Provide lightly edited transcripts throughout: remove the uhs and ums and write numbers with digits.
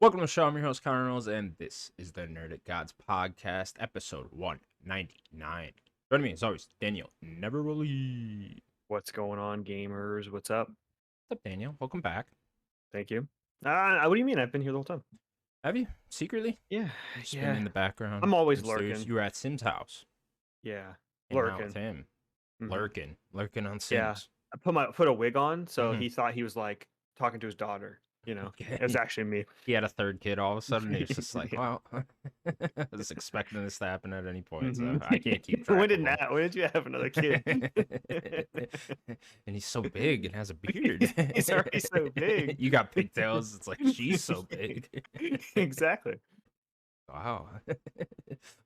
Welcome to the show. I'm your host, Connor Reynolds, and this is the Nerdic Gods Podcast, episode 199. Joining me, as always, Daniel Neverwilly. What's going on, gamers? What's up? What's up, Daniel? Welcome back. Thank you. What do you mean? I've been here the whole time. Have you? Secretly? Yeah, You've just been yeah. in the background. I'm always upstairs. lurking. You were at Sim's house. Yeah, Hanging out with lurking. him. Mhm. Lurking on Yeah, Sims. I put a wig on, so Mhm. he thought he was like talking to his daughter. It was Okay. actually me. He had a third kid all of a sudden. He was just like, Yeah. well, I was expecting this to happen at any point, so Mhm. I can't keep When track did of him. When did you have another kid? And he's so big and has a beard. He's already so big. You got pigtails. It's like she's so big. Exactly. Wow.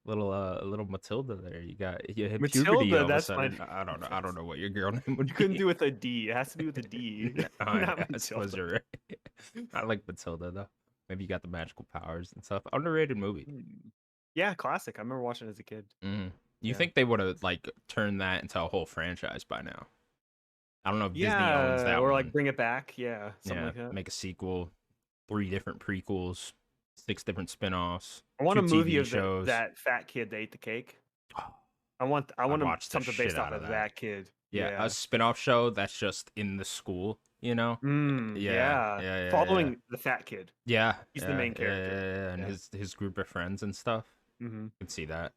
little Matilda there. You had puberty Matilda, all of a that's sudden. my. I don't know what your girl name would You couldn't be. do with a D. It has to be with a D. Oh, Not yeah, I suppose Matilda. you're right. I like Matilda though. Maybe you got the magical powers and stuff. Underrated movie. Yeah, classic. I remember watching it as a kid. You Yeah. think they would have like turned that into a whole franchise by now? I don't know if Disney owns that or one. like bring it back. Yeah, something like that. Make a sequel, 3 different prequels, 6 different spin-offs, I want 2 a movie TV of shows. that fat kid that ate the cake. Oh, I want watch the something shit based out off of of that. that kid. Yeah, a spin-off show that's just in the school, you know? Yeah. Following the fat kid. Yeah. He's the main character. Yeah. And his group of friends and stuff. Mm-hmm. You can see that.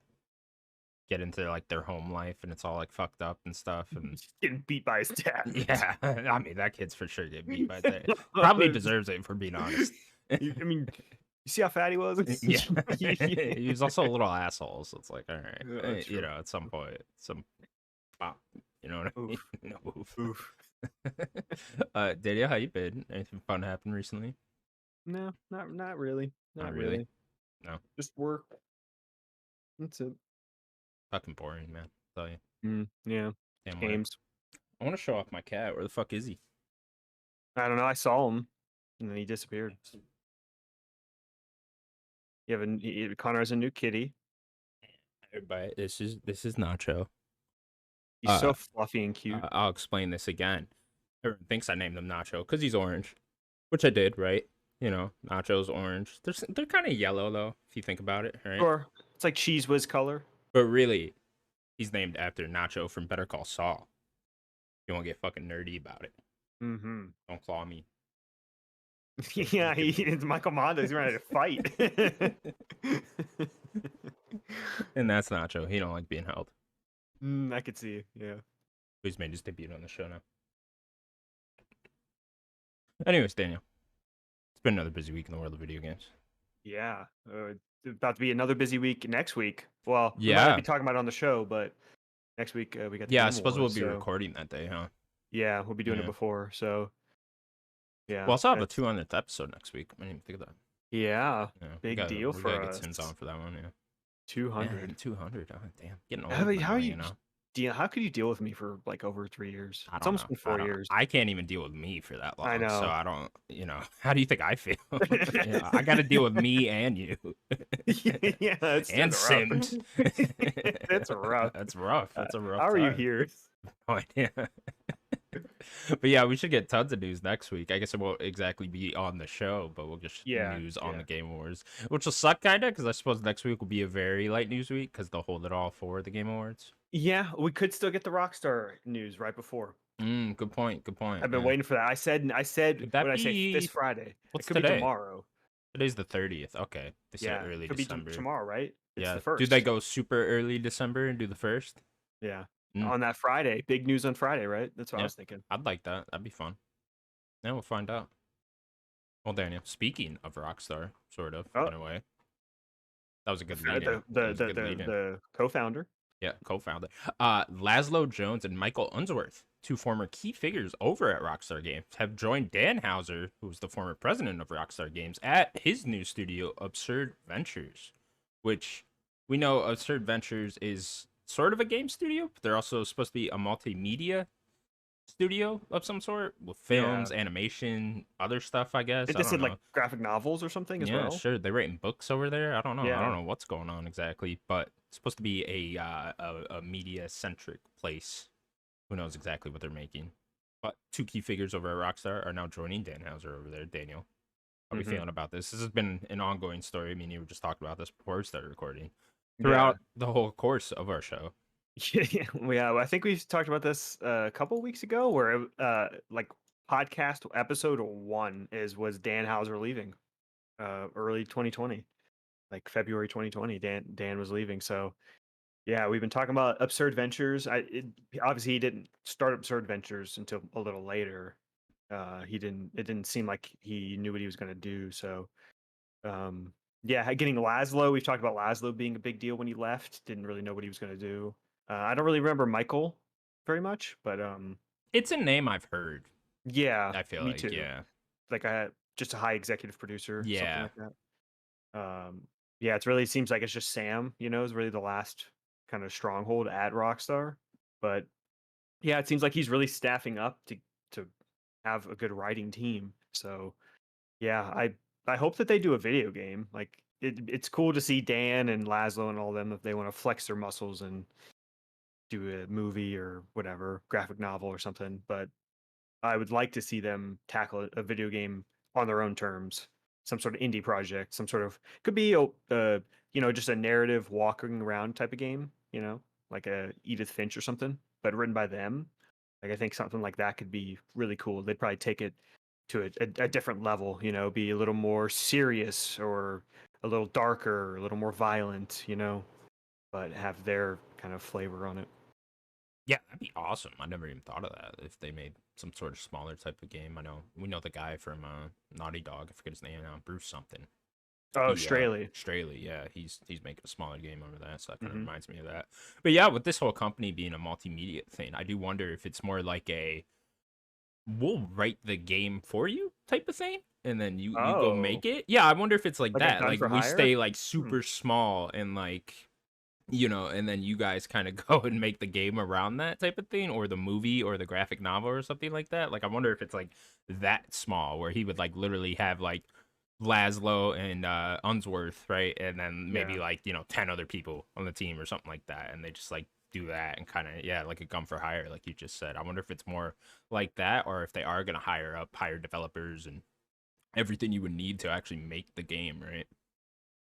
Get into like their home life and it's all like fucked up and stuff and Getting beat by his dad. yeah. I mean that kid's for sure getting beat by his dad. Probably deserves it, for being honest. I mean, you see how fat he was? Yeah. He was also a little asshole, so it's like, all right, Yeah, you know, at some point, some pop, you know what I mean? No, Oof. Daniel, how you been? Anything fun happened recently? No, not really. Not really. No. Just work. That's it. Fucking boring, man. I'll tell you. Yeah. Damn Games. I want to show off my cat. Where the fuck is he? I don't know. I saw him, and then he disappeared. Connor has a new kitty. Everybody, this is Nacho. He's so fluffy and cute. I'll explain this again. Everyone thinks I named him Nacho because he's orange, which I did, right? You know, Nacho's orange. They're kind of yellow though, if you think about it, right? Sure. It's like Cheese Whiz color. But really, he's named after Nacho from Better Call Saul. You won't get fucking nerdy about it. Mm-hmm. Don't claw me. Yeah, it's Michael Mondo. He's ready to fight. And that's Nacho. He don't like being held. I could see. Yeah. He's made his debut on the show now. Anyways, Daniel, it's been another busy week in the world of video games. Yeah. About to be another busy week next week. Well, we Yeah. might be talking about it on the show, but next week we got the Yeah, I Game suppose Awards, we'll be recording that day, huh? Yeah, we'll be doing it before, so yeah. We'll also have a 200th episode next week. I didn't even think of that. Yeah, Yeah, big deal for gotta us. get Sims on for that one, yeah. 200. Man, 200. Oh, damn. Getting old How now, are you know? How could you deal with me for like over 3 years? I It's don't almost know. been 4 years. I can't even deal with me for that long. I know. So I don't, you know, how do you think I feel? You know, I got to deal with me and you. Yeah, it's and Sims. That's rough. That's rough. That's a rough How are you time. here? No idea. But yeah, we should get tons of news next week. I guess it won't exactly be on the show, but we'll just news on the Game Awards, which will suck kind of because I suppose next week will be a very light news week because they'll hold it all for the Game Awards. Yeah, we could still get the Rockstar news right before. Good point. I've been waiting for that. I said when I say this Friday. What's it could today? be tomorrow. Today's the 30th. Okay, they said early could December. Be tomorrow, right? It's yeah. the first. Do they go super early December and do the first? Yeah. On that Friday, big news on Friday, right? That's what I was thinking. I'd like that. That'd be fun. Yeah, we'll find out. Well, Daniel, speaking of Rockstar, sort of, in a way. That was a good lead-in. The co-founder. Yeah, co-founder. Laszlo Jones and Michael Unsworth, 2 former key figures over at Rockstar Games, have joined Dan Houser, who was the former president of Rockstar Games, at his new studio, Absurd Ventures, which we know Absurd Ventures is sort of a game studio, but they're also supposed to be a multimedia studio of some sort with films, animation, other stuff, I guess. They just did like graphic novels or something as well. Yeah, sure. They're writing books over there. I don't know. I don't know what's going on exactly, but it's supposed to be a media-centric place. Who knows exactly what they're making. But 2 key figures over at Rockstar are now joining Dan Houser over there. Daniel, How we Hmm. feeling about this? This has been an ongoing story. I mean, you were just talking about this before we started recording. Yeah. Throughout the whole course of our show. Yeah. I think we talked about this a couple weeks ago, where like podcast episode one was Dan Hauser leaving, early 2020, like February 2020. Dan was leaving, so yeah, we've been talking about Absurd Ventures. Obviously he didn't start Absurd Ventures until a little later. He didn't. It didn't seem like he knew what he was going to do. So, um, yeah, getting Laszlo. We've talked about Laszlo being a big deal when he left. Didn't really know what he was going to do. I don't really remember Michael very much, but It's a name I've heard. yeah, I feel me like, too. yeah. Like I had just a high executive producer, something Yeah. like that. Yeah, it's really seems like it's just Sam. Is really the last kind of stronghold at Rockstar, but yeah, it seems like he's really staffing up to have a good writing team. So yeah, I hope that they do a video game. Like it's cool to see Dan and Laszlo and all them if they want to flex their muscles and do a movie or whatever, graphic novel or something. But I would like to see them tackle a video game on their own terms, some sort of indie project, some sort of could be just a narrative walking around type of game, like a Edith Finch or something, but written by them. Like I think something like that could be really cool. They'd probably take it to a different level, be a little more serious or a little darker, a little more violent, but have their kind of flavor on it. Yeah, that'd be awesome. I never even thought of that. If they made some sort of smaller type of game. I know we know the guy from Naughty Dog, I forget his name now, Bruce something. Oh, He Straley. Straley, yeah, he's making a smaller game over that, so that kind of Hmm. reminds me of that. But yeah, with this whole company being a multimedia thing, I do wonder if it's more like a we'll write the game for you type of thing, and then you go Oh, make it. Yeah, I wonder if it's like like a that. done Like for we hire? stay like Hmm. super small and like and then you guys kind of go and make the game around that type of thing, or the movie or the graphic novel or something like that. Like I wonder if it's like that small where he would like literally have like Laszlo and Unsworth, right? And then maybe Yeah. like, 10 other people on the team or something like that. And they just like do that and kind of, yeah, like a gun for hire, like you just said. I wonder if it's more like that or if they are going to hire developers and everything you would need to actually make the game, right?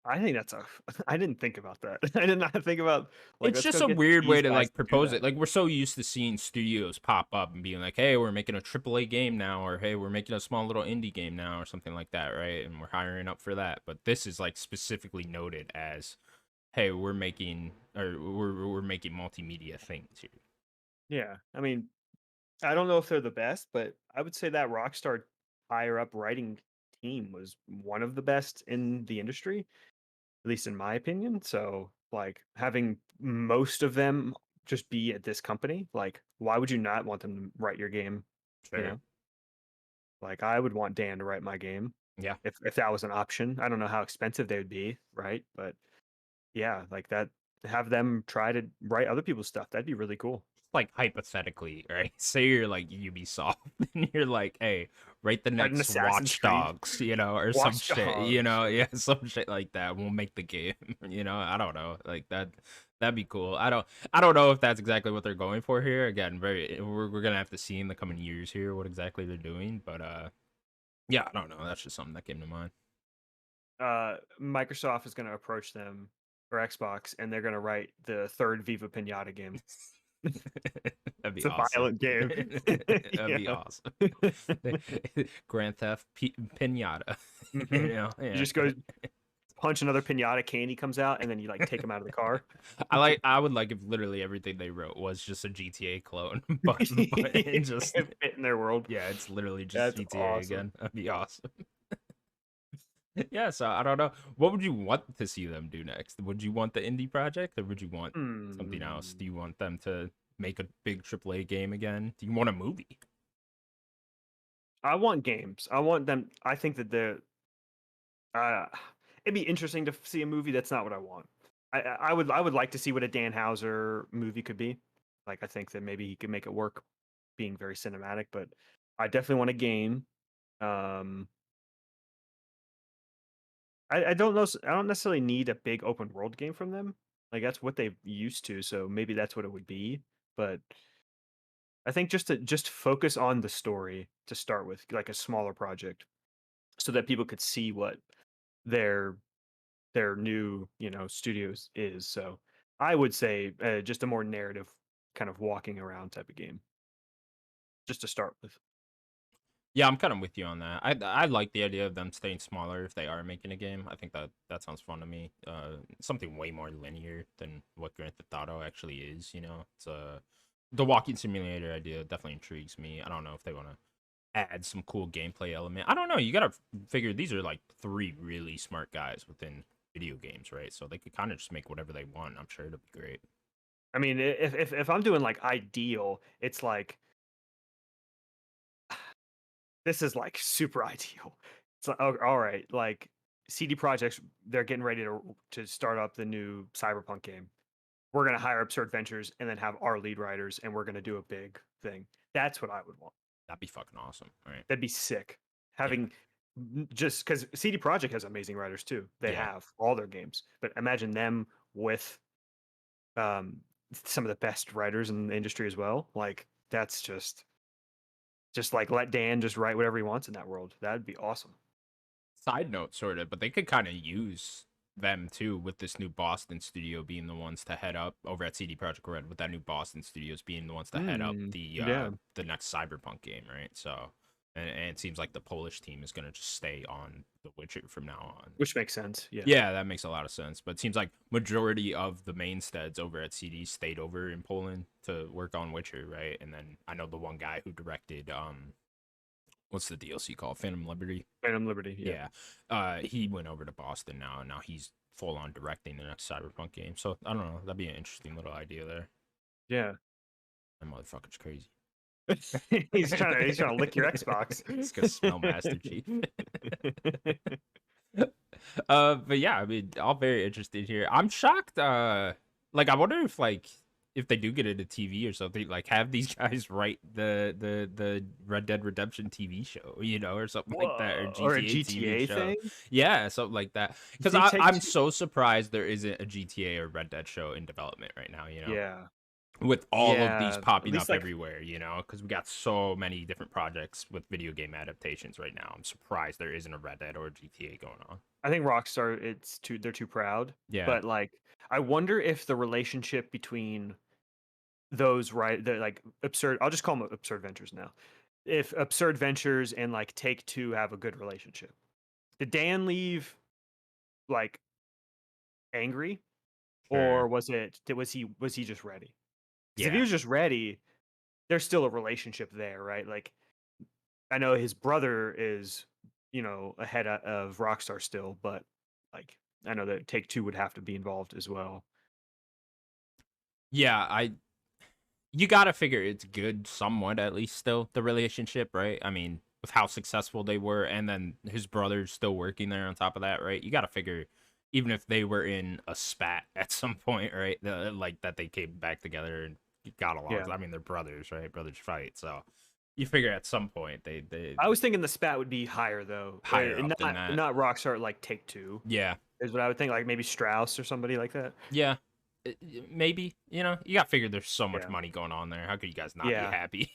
I think that's a. I didn't think about that. I did not think about like It's let's just go a get weird way these to guys like to do propose that. it. Like we're so used to seeing studios pop up and being like, "Hey, we're making a AAA game now," or "Hey, we're making a small little indie game now," or something like that, right? And we're hiring up for that. But this is like specifically noted as, "Hey, we're making multimedia things here." Yeah, I mean, I don't know if they're the best, but I would say that Rockstar higher up writing team was one of the best in the industry, at least in my opinion. So, like having most of them just be at this company, like why would you not want them to write your game? You Sure. know, like I would want Dan to write my game Yeah. if that was an option. I don't know how expensive they would be, right? But yeah, like that, have them try to write other people's stuff. That'd be really cool. Like hypothetically, right? Say you're like Ubisoft and you're like, hey, write the Write an next Assassin's Watch Creed, Dogs, or some Watch shit, Dogs. yeah, some shit like that. We'll make the game, I don't know, like that'd be cool. I don't know if that's exactly what they're going for here. Again, we're gonna have to see in the coming years here what exactly they're doing, but yeah, I don't know. That's just something that came to mind. Microsoft is going to approach them or Xbox, and they're going to write the third Viva Pinata game. That'd be It's a awesome. violent game. That'd be Yeah. awesome. Grand Theft Pinata. Hmm. You Yeah. just go punch another pinata, candy comes out, and then you like take them out of the car. I would like if literally everything they wrote was just a GTA clone, but it just Fit in their world. yeah, it's literally just That's GTA awesome. again. That'd be awesome. Yeah, so I don't know. What would you want to see them do next? Would you want the indie project or would you want something else? Do Hmm. you want them to make a big AAA game again? Do you want a movie? I want games. I want them. I think that uh, it'd be interesting to see a movie. That's not what I want. I would like to see what a Dan Hauser movie could be. Like I think that maybe he could make it work, being very cinematic. But I definitely want a game. Um, I don't know. I don't necessarily need a big open world game from them. Like that's what they used to. So maybe that's what it would be. But I think just to focus on the story to start with, like a smaller project. so that people could see what their new studios is. So I would say just a more narrative kind of walking around type of game, just to start with. Yeah, I'm kind of with you on that. I like the idea of them staying smaller if they are making a game. I think that sounds fun to me. Something way more linear than what Grand Theft Auto actually is. It's the walking simulator idea definitely intrigues me. I don't know if they want to add some cool gameplay element. I don't know. You gotta figure these are like three really smart guys within video games, right? So they could kind of just make whatever they want. I'm sure it'll be great. I mean, if I'm doing like ideal, it's like this is like super ideal. It's like, oh, all right, like CD Projects, they're getting ready to start up the new Cyberpunk game. We're gonna hire Absurd Ventures and then have our lead writers, and we're gonna do a big thing. That's what I would want. That'd be fucking awesome, right? That'd be sick. Yeah, Having just because CD Projekt has amazing writers too. They yeah. have all their games, but imagine them with um, some of the best writers in the industry as well. Like that's just like let Dan just write whatever he wants in that world. That'd be awesome. Side note, sort of, but they could kind of use them too with this new Boston studio being the ones to head up over at CD Projekt Red with that new Boston studios being the ones to head up Yeah, the next Cyberpunk game, right? So, and it seems like the Polish team is gonna just stay on The Witcher from now on. which makes sense. Yeah, Yeah, that makes a lot of sense. But it seems like majority of the mainsteads over at CD stayed over in Poland to work on Witcher, right? And then I know the one guy who directed what's the DLC called? Phantom Liberty. Phantom Liberty. Yeah, Yeah. He went over to Boston now, and now he's full on directing the next Cyberpunk game. So I don't know. That'd be an interesting little idea there. yeah. That motherfucker's crazy. He's trying to lick your Xbox. He's gonna smell Master Chief. But yeah, I mean, all very interested here. I'm shocked. Like I wonder if they do get into TV or something, like have these guys write the Red Dead Redemption TV show, or something like that, or Whoa, or a GTA TV GTA show. thing? Yeah, something like that. Because See, Take I'm Two. so surprised there isn't a GTA or Red Dead show in development right now. Yeah, With all of these yeah. At popping least up like everywhere, because we got so many different projects with video game adaptations right now. I'm surprised there isn't a Red Dead or a GTA going on. I think Rockstar, they're too proud. Yeah, But like, I wonder if the relationship between those the like absurd, I'll just call them Absurd Ventures now. If Absurd Ventures and like Take Two have a good relationship, did Dan leave like angry, sure. or was he just ready? Because if he Yeah. was just ready, there's still a relationship there, right? Like I know his brother is, ahead of Rockstar still, but like I know that Take Two would have to be involved as well. Yeah, you gotta figure it's good somewhat at least still, the relationship, right? I mean, with how successful they were and then his brother's still working there on top of that, right? You gotta figure even if they were in a spat at some point, right? Like that they came back together and got along. Yeah, I mean, they're brothers, right? Brothers fight. So you figure at some point they I was thinking the spat would be higher though, higher and up than that. not Rockstar like Take Two Yeah. is what I would think. Like maybe Strauss or somebody like that. Yeah. Maybe, you got to figure there's so much Yeah, money going on there. How could you guys not be yeah, happy?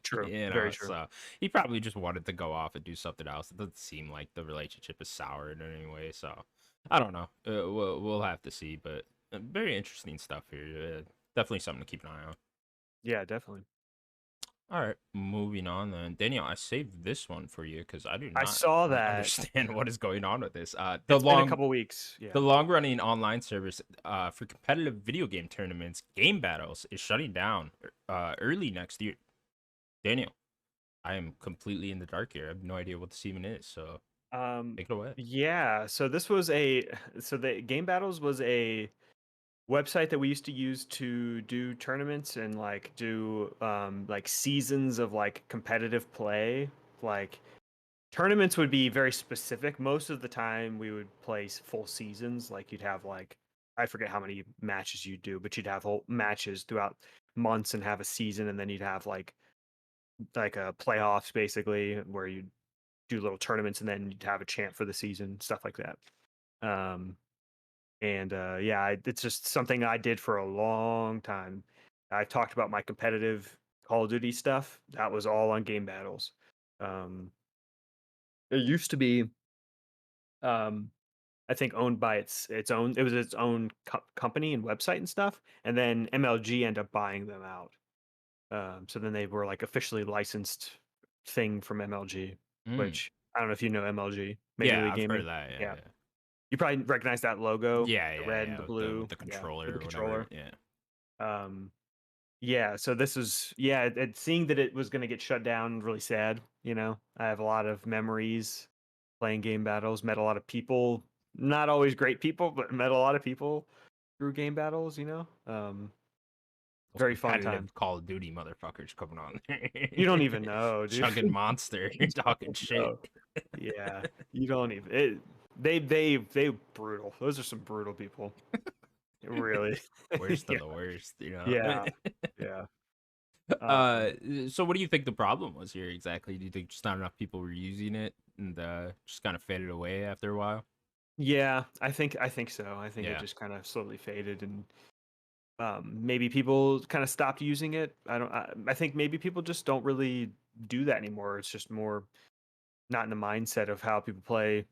true, very true. So he probably just wanted to go off and do something else. It doesn't seem like the relationship is soured in any way. So I don't know. We'll have to see. But very interesting stuff here. Definitely something to keep an eye on. Yeah, definitely. All right, moving on then. Daniel, I saved this one for you because I do I not saw that. understand what is going on with this. It's been a couple weeks. Yeah. The long running online service for competitive video game tournaments, Game Battles, is shutting down early next year. Daniel, I am completely in the dark here. I have no idea what this even is. So take it away. Yeah. So the Game Battles was a website that we used to use to do tournaments and like do like seasons of like competitive play. Like tournaments would be very specific. Most of the time we would play full seasons. Like you'd have like I forget how many matches you do, but you'd have whole matches throughout months and have a season, and then you'd have like a playoffs basically where you do little tournaments and then you'd have a champ for the season, stuff like that. Um, and yeah, it's just something I did for a long time. I talked about my competitive Call of Duty stuff. That was all on Game Battles. Um, It used to be, um, I think owned by its own. It was its own company and website and stuff, and then MLG ended up buying them out. So then they were like officially licensed thing from MLG, Mm. which I don't know if you know MLG, Major Yeah, League I've heard Gaming. of that. Yeah, Yeah, yeah. you probably recognize that logo, Yeah, the yeah, red and yeah. the With blue. the Yeah, with controller the or whatever. controller. Yeah. Um, yeah, so this is seeing that it was going to get shut down, really sad. I have a lot of memories playing game battles. Met a lot of people, not always great people, but met a lot of people through game battles. Those Very fun competitive time. Call of Duty motherfuckers coming on there. You don't even know, dude. Chugging monster, You talking don't shit. know. Yeah, you don't even. They brutal. Those are some brutal people. Really. Worst of Yeah. the worst, you know. Yeah. Yeah. uh Um, so what do you think the problem was here exactly? Do you think just not enough people were using it and just kind of faded away after a while? yeah, I think so. I think it Yeah. just kind of slowly faded, and maybe people kind of stopped using it. I think maybe people just don't really do that anymore. It's just more not in the mindset of how people play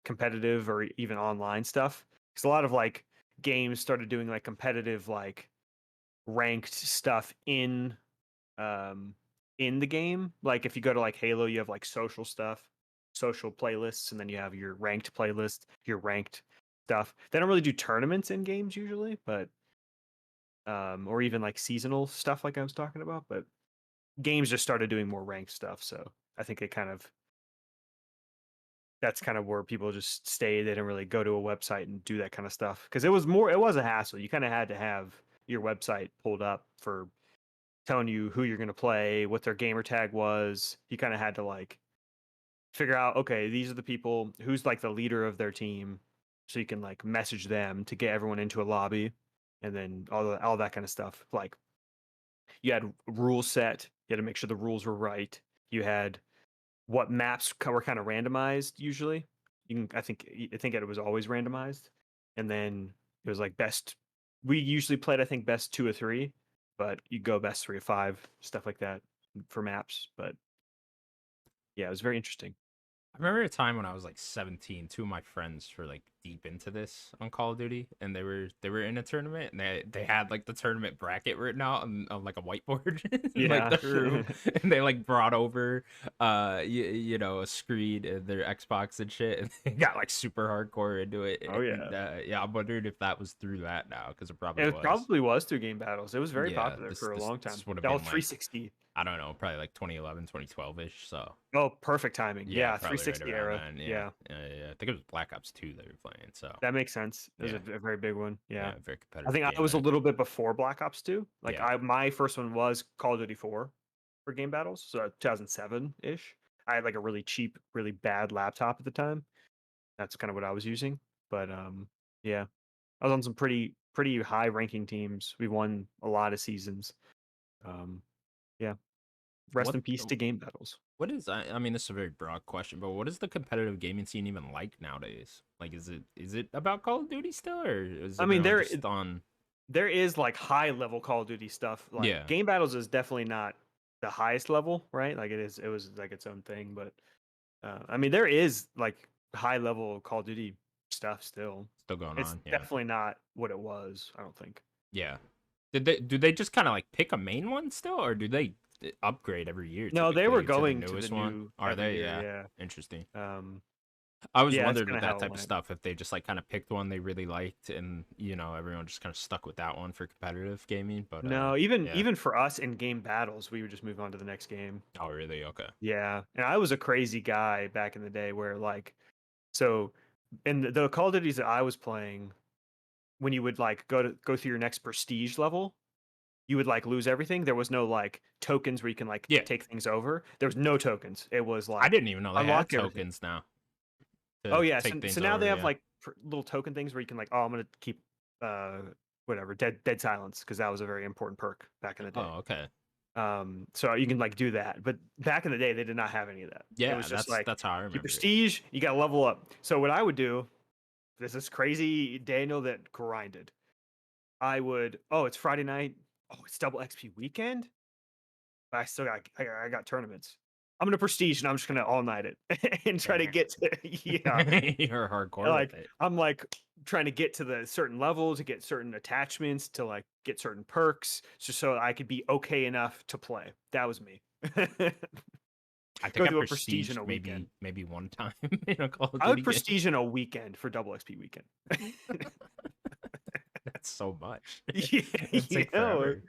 competitive or even online stuff. Because a lot of like games started doing like competitive like ranked stuff um in the game. Like if you go to like Halo, you have like social stuff, social playlists, and then you have your ranked playlist, your ranked stuff. They don't really do tournaments in games usually, but or even like seasonal stuff like I was talking about, but games just started doing more ranked stuff. So I think it kind of that's kind of where people just stay. They didn't really go to a website and do that kind of stuff because it was a hassle. You kind of had to have your website pulled up for telling you who you're going to play, what their gamer tag was. You kind of had to like figure out, okay, these are the people who's like the leader of their team, so you can like message them to get everyone into a lobby, and then all that kind of stuff. Like you had rules set, you had to make sure the rules were right. You had what maps were kind of randomized usually. I think it was always randomized, and then it was like best. We usually played I think best two or three, but you go best three or five stuff like that for maps. But yeah, it was very interesting. I remember a time when I was like 17, two of my friends were like deep into this on Call of Duty and they were in a tournament and they had like the tournament bracket written out on like a whiteboard in like Yeah, the room and they like brought over a screen and their Xbox and shit and they got like super hardcore into oh it and yeah. yeah, I'm wondering if that was through that now because it probably It was. probably was through game battles. It was very Yeah, popular this for a this long time. this would have Oh, been like 360. I don't know, probably like 2011, 2012ish. So Oh, perfect timing. yeah, Yeah, probably right 360 around era. then. Yeah, Yeah, yeah, yeah. I think it was Black Ops 2 they were playing. So that makes sense. It was yeah, a very big one. Yeah. yeah, very I competitive think I game was a then. little bit before Black Ops 2. Like Yeah. my first one was Call of Duty 4 for game battles, so 2007-ish. I had like a really cheap, really bad laptop at the time. That's kind of what I was using. But yeah. I was on some pretty high ranking teams. We won a lot of seasons. Um yeah. Rest What in peace to game battles. what is I mean this is a very broad question, but what is the competitive gaming scene even like nowadays? Like is it about Call of Duty still or is I mean, everyone just on there is like high level Call of Duty stuff. Like yeah. game battles is definitely not the highest level, right? Like it was like its own thing, but I mean there is like high level Call of Duty stuff still. Still going It's on? Yeah. definitely not what it was, I don't think. Yeah. Do they just kind of like pick a main one still or do they upgrade every year No, they were typically to the going to the newest one? new Are every they? year, Yeah. yeah. Interesting. Um I was yeah, that's wondering kind with of that how it type of went. stuff if they just like kind of picked one they really liked and everyone just kind of stuck with that one for competitive gaming. But No, yeah. even for us in game battles, we would just move on to the next game. Oh really? Okay. Yeah. And I was a crazy guy back in the day where like so in the Call of Duties that I was playing, when you would like go through your next prestige level, you would like lose everything. There was no like tokens where you can like Yeah. take things over. There was no tokens. It was I like didn't even know they had unlock everything. tokens now Oh to yeah, take so things now they over. have Yeah. like little token things where you can like, oh, I'm gonna keep uh whatever dead silence because that was a very important perk back in the day. Oh okay. So you can like do that, but back in the day they did not have any of that. It Yeah, was just that's like that's how I you remember it. prestige, you got to level up. So what I would do, this is crazy Daniel that grinded. I would, oh, it's Friday night. Oh, it's double XP weekend. But I still got I got tournaments. I'm gonna prestige and I'm just gonna all night it and try to get to yeah. You're hardcore with Like it. I'm like trying to get to the certain level to get certain attachments to like get certain perks just so I could be okay enough to play. That was me. I think Go I through a prestige in prestiged a weekend. maybe one time in a Call of I would Duty game. prestige in a weekend for double XP weekend. That's so much. Yeah, It'd take forever.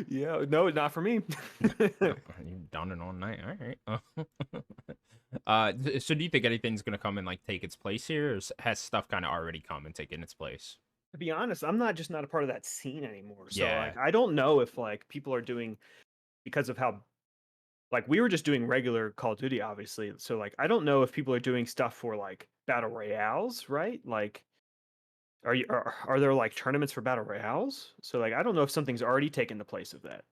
yeah, no, not for me. You've done it all night. All right. So do you think anything's gonna come and like take its place here, or has stuff kind of already come and taken its place? To be honest, I'm not a part of that scene anymore. So Yeah, like I don't know if like people are doing because of how like we were just doing regular Call of Duty, obviously. So like I don't know if people are doing stuff for like battle royales, right? Like are there like tournaments for battle royales? So like I don't know if something's already taken the place of that.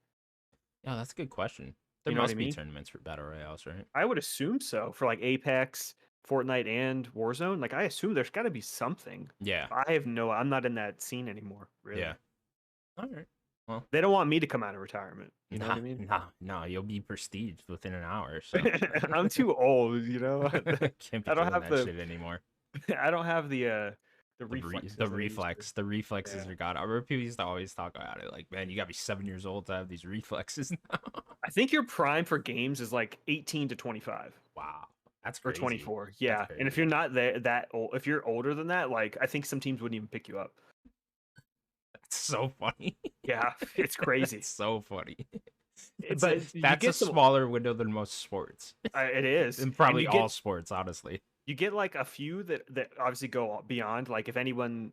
yeah, that's a good question. There You know what I must be mean? tournaments for battle royales, right? I would assume so for like Apex, Fortnite, and Warzone. Like I assume there's got to be something. Yeah, I'm not in that scene anymore, yeah. really. All right. Well, They don't want me to come out of retirement. You know what nah, I mean? nah. You'll be prestiged within an hour, so I'm too old, you know. can't be I don't doing have that the shit anymore. I don't have the reflexes I used to. The reflexes Yeah. are gone. I remember people used to always talk about it. Like, man, you gotta be 7 years old to have these reflexes now. I think your prime for games is like 18 to 25 Wow, that's or crazy. 24. That's Yeah. And if crazy. you're not that old, if you're older than that, like I think some teams wouldn't even pick you up. That's so funny. Yeah, it's crazy. That's so funny. But you That's a get some smaller window than most sports, it is. and And probably all sports, honestly. you get like a few that obviously go beyond. Like if anyone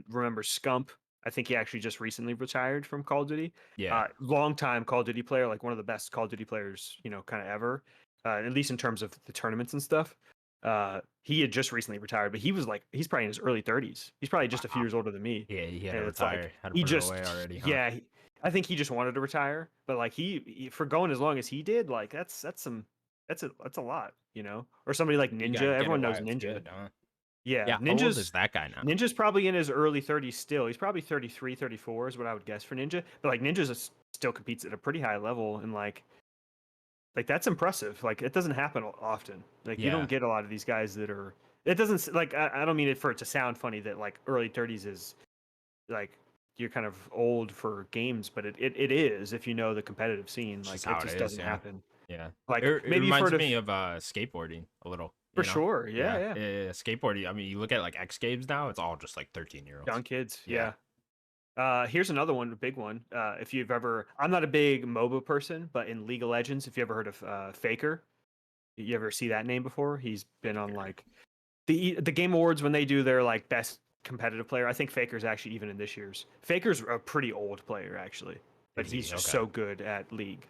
remembers Scump, I think he actually just recently retired from Call of Duty. Yeah. Long time Call of Duty player, like one of the best Call of Duty players, kind of ever. At least in terms of the tournaments and stuff. He had just recently retired, but he's probably in his early 30s. He's probably just a few Wow. years older than me. Yeah, he had to And it's like retire. Had to he put it just away already, huh? yeah, I think he just wanted to retire, but like for going as long as he did, like that's a lot, Or somebody like You gotta Ninja, get it everyone while knows it's Ninja. good, huh? Yeah, Yeah. How old is that guy now? Ninja's probably in his early 30s still. He's probably 33, 34 is what I would guess for Ninja. But like still competes at a pretty high level and like that's impressive. Like it doesn't happen often. Like you don't Yeah. get a lot of these guys that are it doesn't like I don't mean it for it to sound funny that like early 30s is like you're kind of old for games, but it is if you know the competitive scene. It's just Like it how it just is. doesn't Yeah. happen. Yeah. Like It maybe you've reminds heard of me of skateboarding a little. for sure. Yeah, Yeah. yeah. Skateboarding. I mean, you look at like X Games now; it's all just like 13-year-olds. Young kids. Yeah. Yeah. Here's another one, a big one. If you've ever, I'm not a big MOBA person, but in League of Legends, if you ever heard of Faker, you ever see that name before? He's been on like the Game Awards when they do their like best competitive player. I think Faker's actually even in this year's. Faker's a pretty old player actually, but Is he's he? just Okay. so good at League.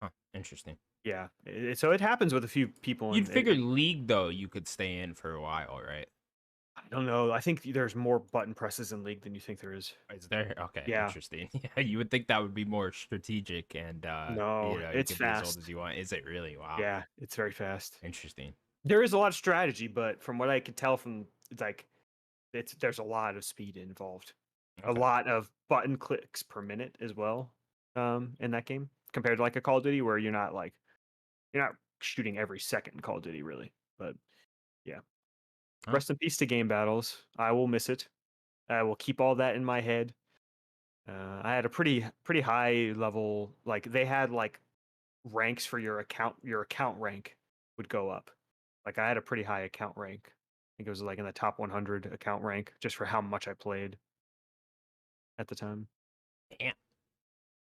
Huh. Interesting. Yeah, so it happens with a few people. You'd figure League though, you could stay in for a while, right? I don't know. I think there's more button presses in League than you think there is. Is there? Okay, Yeah. interesting. Yeah, you would think that would be more strategic and No, you it's could be as old fast. as you want. Is it really? Wow. Yeah, it's very fast. Interesting. There is a lot of strategy, but from what I could tell from like there's a lot of speed involved. A Okay. lot of button clicks per minute as well. In that game compared to like a Call of Duty where you're not shooting every second in Call of Duty really. But yeah. Huh. Rest in peace to game battles. I will miss it. I will keep all that in my head. I had a pretty high level like they had like ranks for your account rank would go up. Like I had a pretty high account rank. I think it was like in the top 100 account rank just for how much I played at the time. Damn.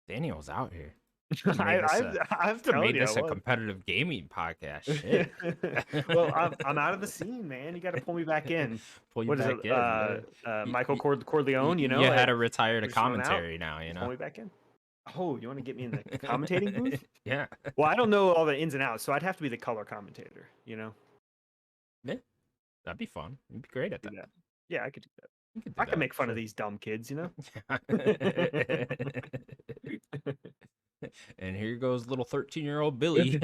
Daniel's out here. He made this I, I'm could have telling made you, this I a was. competitive gaming podcast. Shit. Well, I'm out of the scene, man. You got to pull me back in. Pull you What is back it? in. Michael Corleone, You had to retire to just run out. commentary now, you Pull know? me back in. Oh, you want to get me in the commentating booth? Yeah. Well, I don't know all the ins and outs, so I'd have to be the color commentator. Yeah. That'd be fun. You'd be great at Do that. that. Yeah, I could do that. You could do I can that, make fun of sure. these dumb kids, And here goes little 13-year-old Billy.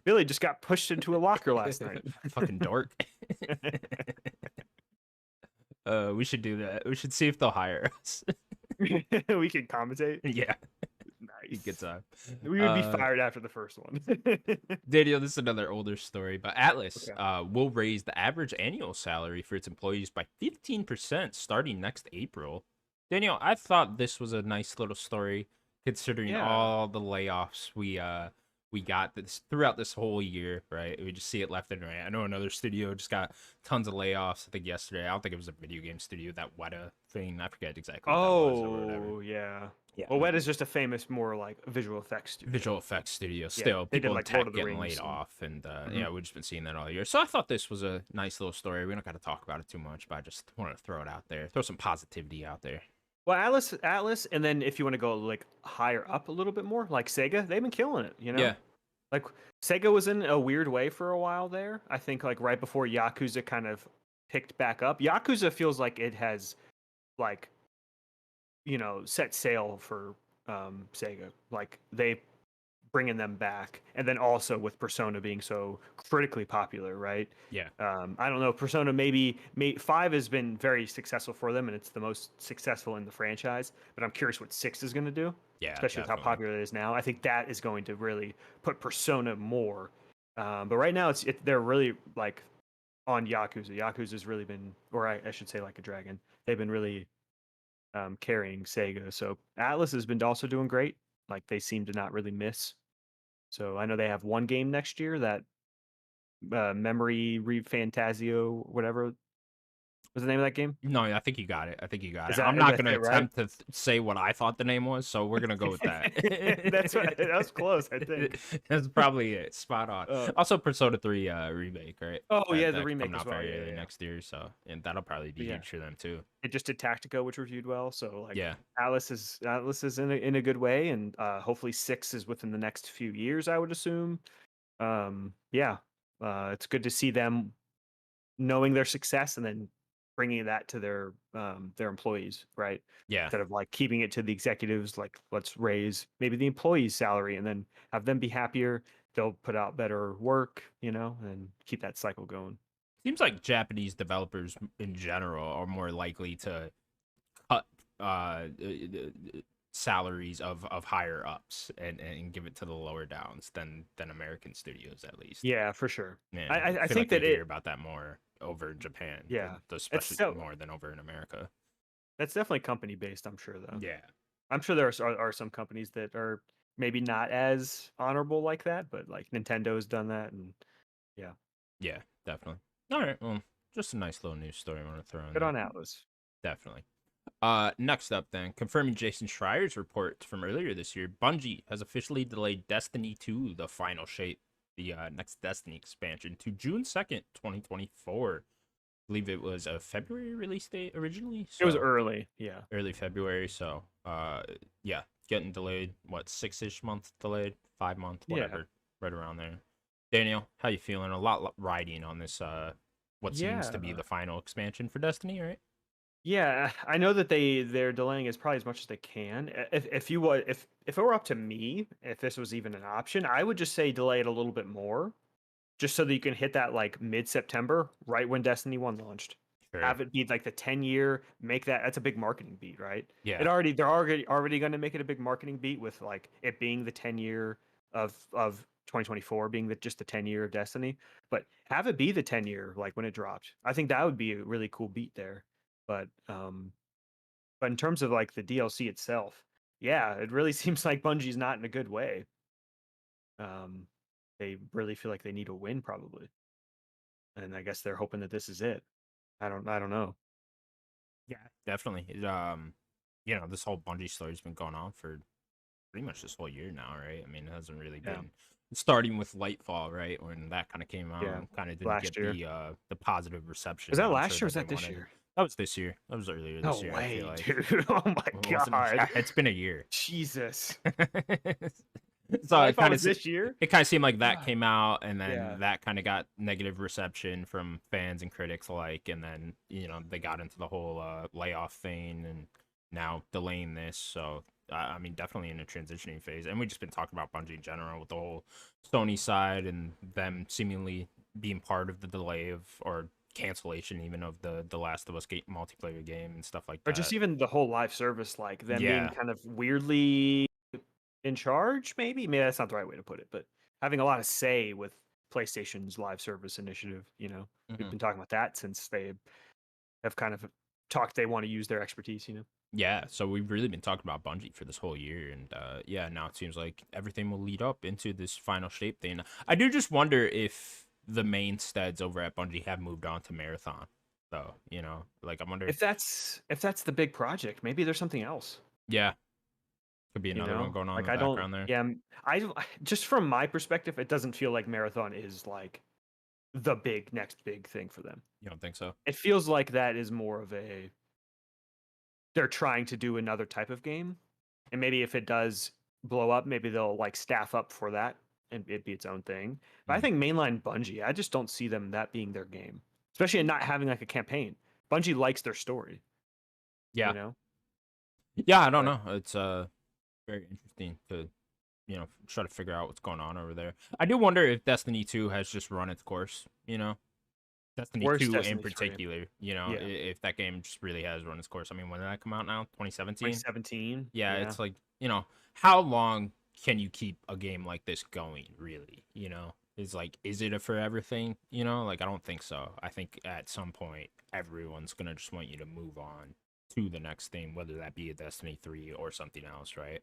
Billy just got pushed into a locker last night. Fucking dork. We should do that. We should see if they'll hire us. We can commentate. Yeah. Nice. Good time. We would be Uh, fired after the first one. Daniel, this is another older story, but Atlas Okay. will raise the average annual salary for its employees by 15% starting next April. Daniel, I thought this was a nice little story considering Yeah. all the layoffs we got this throughout this whole year, right? We just see it left and right. I know another studio just got tons of layoffs. I think yesterday, I don't think it was a video game studio, that Weta thing. I forget exactly what that was or whatever. Oh, yeah. Yeah, Well, Weta is just a famous, more like visual effects visual studio. effects studio. Yeah, Still, they did people in like Lord tech of the getting laid Rings and off, and Mhm. yeah, we've just been seeing that all year. So I thought this was a nice little story. We don't got to talk about it too much, but I just wanted to throw it out there, throw some positivity out there. Well, Atlas, and then if you want to go like higher up a little bit more, like Sega, they've been killing it. Yeah, Like Sega was in a weird way for a while there. I think like right before Yakuza kind of picked back up. Yakuza feels like it has like set sail for Sega. Like they bringing them back, and then also with Persona being so critically popular, right? yeah, I don't know. Persona maybe 5 has been very successful for them, and it's the most successful in the franchise. But I'm curious what 6 is going to do, yeah, especially with how definitely. popular it is now. I think that is going to really put Persona more. But right now, they're really like on Yakuza. Yakuza's really been, or I should say, like a dragon. They've been really carrying Sega. So Atlas has been also doing great. Like they seem to not really miss. So I know they have one game next year that Memory Re Fantasio, whatever was the name of that game. No, I think you got it. I think you got Is it. I'm not that's gonna it, right? attempt to say what I thought the name was, so we're gonna go with that. That's what that was close, I think. That's probably it. Spot on. Uh, Also, Persona 3 remake, right? oh yeah, the That remake coming as out well. very Yeah, early yeah, yeah. next year, so and that'll probably be But yeah, huge for them too. it just did Tactica, which reviewed well. So like Yeah, Atlas is in a good way, and hopefully 6 is within the next few years. I would assume. Yeah, it's good to see them knowing their success and then bringing that to their employees, right? yeah. Instead of like keeping it to the executives, like let's raise maybe the employee's salary and then have them be happier. They'll put out better work, and keep that cycle going. Seems like Japanese developers in general are more likely to cut salaries of higher ups and give it to the lower downs than American studios at least. Yeah, for sure. Yeah, I I feel think like we that hear about that more over in Japan, yeah, it's especially so more than over in America. that's definitely company based. I'm sure though. Yeah, I'm sure are some companies that are maybe not as honorable like that, but like Nintendo has done that, and yeah, yeah, definitely. All right, well, just a nice little news story I want to throw in good there. on Atlas. Definitely. Next up then, confirming Jason Schreier's report from earlier this year, Bungie has officially delayed Destiny 2, the final shape, the next Destiny expansion, to June 2nd, 2024. I believe it was a February release date originally, It was so early, yeah. early February. So, yeah, getting delayed. What, 6-ish months delayed, 5 month, Yeah. whatever, right around there. Daniel, how you feeling? A lot riding on this. What seems to be Yeah. the final expansion for Destiny, right? Yeah, I know that they're delaying as probably as much as they can. If you would if it were up to me, if this was even an option, I would just say delay it a little bit more, just so that you can hit that like mid-September, right when Destiny 1 launched. Sure. Have it be like the 10-year, make that's a big marketing beat, right? Yeah. They're already going to make it a big marketing beat with like it being the 10-year of 2024 being just the 10-year of Destiny, but have it be the 10-year like when it dropped. I think that would be a really cool beat there. But but in terms of like the DLC itself, yeah, it really seems like Bungie's not in a good way. Um, they really feel like they need a win probably, and I guess they're hoping that this is it. I don't know. Yeah, definitely. This whole Bungie story's been going on for pretty much this whole year now, right? I mean, it hasn't really Yeah, been starting with Lightfall, right? When that kind of came out, yeah. and kind of didn't Last get year the positive reception was that that I'm sure last year? Or was that they that this wanted. year? That was this year. That was earlier No this year. I feel way, like. dude! Oh my Wasn't it? god, It's been a year. Jesus! So Lightfall was this year? it kind of seemed like that God. came out, and Yeah, then that kind of got negative reception from fans and critics alike, and then they got into the whole layoff thing, and now delaying this. So I mean, definitely in a transitioning phase, and we've just been talking about Bungie in general with the whole Sony side and them seemingly being part of the delay of or cancellation even of the Last of Us multiplayer game and stuff like or just that. even the whole live service, like them being Yeah, kind of weirdly in charge, maybe that's not the right way to put it, but having a lot of say with PlayStation's live service initiative. We've Hmm. been talking about that since they have kind of talked they want to use their expertise. Yeah, so we've really been talking about Bungie for this whole year, and yeah, now it seems like everything will lead up into this final shape thing. I do just wonder if the main steads over at Bungie have moved on to Marathon, though. Like I wonder. If that's the big project, maybe there's something else. Yeah, could be another one going on in Like the I don't, background there. yeah, just from my perspective, it doesn't feel like Marathon is like the next big thing for them. You don't think so? It feels like that is more of a they're trying to do another type of game, and maybe if it does blow up, maybe they'll like staff up for that and it be its own thing. But I Mhm. think mainline Bungie, I just don't see them that being their game, especially in not having like a campaign. Bungie likes their story, you Yeah, know. yeah. I don't But know. It's very interesting to try to figure out what's going on over there. I do wonder if Destiny 2 has just run its course. Destiny where's 2 in Destiny 3? particular, Yeah, if that game just really has run its course. I mean, when did that come out now? 2017? 2017. Yeah, Yeah, it's like, how long can you keep a game like this going, really? Is it a forever thing? Like, I don't think so. I think at some point, everyone's going to just want you to move on to the next thing, whether that be a Destiny 3 or something else, right?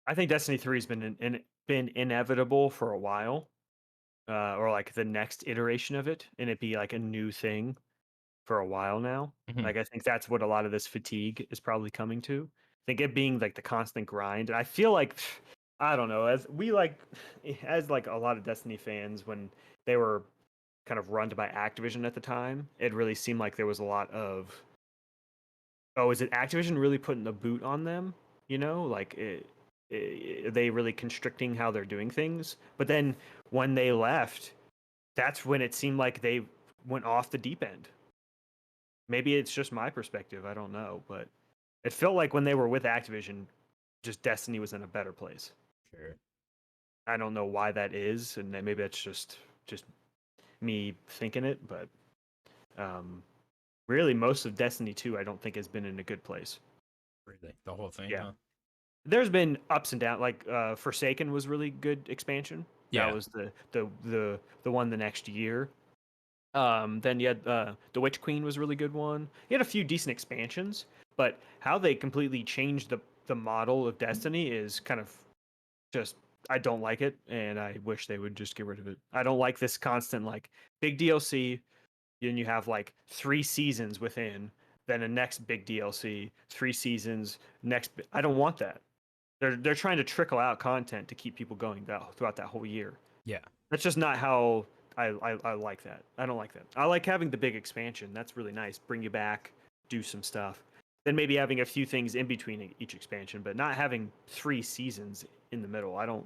I think Destiny 3 has been inevitable for a while, or like the next iteration of it, and it be like a new thing for a while now. Hmm. Like I think that's what a lot of this fatigue is probably coming to. I think it being like the constant grind. And I feel like I don't know, as like a lot of Destiny fans when they were kind of run by Activision at the time, it really seemed like there was a lot of oh, is it Activision really putting the boot on them? Like are they really constricting how they're doing things? But then when they left, that's when it seemed like they went off the deep end. Maybe it's just my perspective. I don't know, but it felt like when they were with Activision, just Destiny was in a better place. Sure. I don't know why that is, and maybe that's just me thinking it, but um, really most of Destiny 2 I don't think has been in a good place. Really? The whole thing, Yeah. huh? There's been ups and downs. Like Forsaken was really good expansion. That Yeah. was the one the next year. Then you had the Witch Queen was a really good one. You had a few decent expansions, but how they completely changed the model of Destiny is kind of just I don't like it, and I wish they would just get rid of it. I don't like this constant like big DLC, then you have like 3 seasons within, then a next big DLC, 3 seasons, I don't want that. They're trying to trickle out content to keep people going throughout that whole year. Yeah. That's just not how I like that. I don't like that. I like having the big expansion. That's really nice. Bring you back, do some stuff. Then maybe having a few things in between each expansion, but not having 3 seasons in the middle. I don't.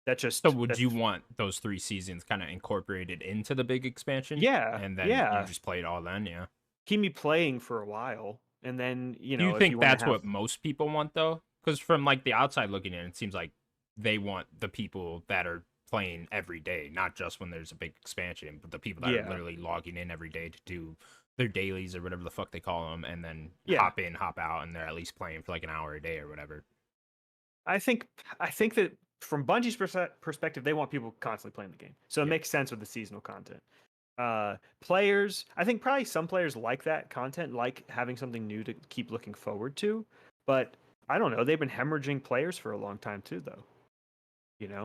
That So just would that's you want those 3 seasons kind of incorporated into the big expansion, yeah, and then you yeah. just play it all then? Yeah. Keep me playing for a while, and then Do you if you think want to that's have what most people want though? Because from like the outside looking in, it seems like they want the people that are playing every day, not just when there's a big expansion, but the people that are yeah, literally logging in every day to do their dailies or whatever the fuck they call them, and then yeah. hop in, hop out, and they're at least playing for like an hour a day or whatever. I think I think that from Bungie's perspective, they want people constantly playing the game, so it Yeah. makes sense with the seasonal content. Players, I think probably some players like that content, like having something new to keep looking forward to. But I don't know, they've been hemorrhaging players for a long time too, though.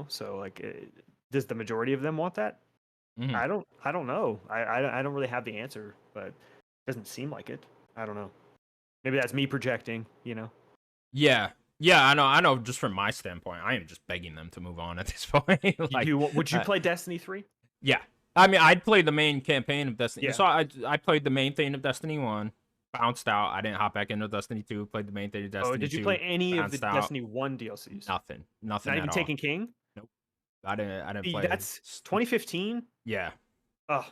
So like, does the majority of them want that? Hmm. I don't know. I don't really have the answer, but it doesn't seem like it. I don't know. Maybe that's me projecting. Yeah. Yeah, I know. I know. Just from my standpoint, I am just begging them to move on at this point. Like, Would you uh, play Destiny 3? yeah. I mean, I'd played the main campaign of Destiny. Yeah. So I played the main thing of Destiny 1, bounced out. I didn't hop back into Destiny 2, played the main thing of Oh, Destiny did you play 2, any of the bounced out. Destiny 1 DLCs? Nothing. Nothing Not at even all. Taken King? Nope. I didn't See, play. that's 2015. Yeah. Oh,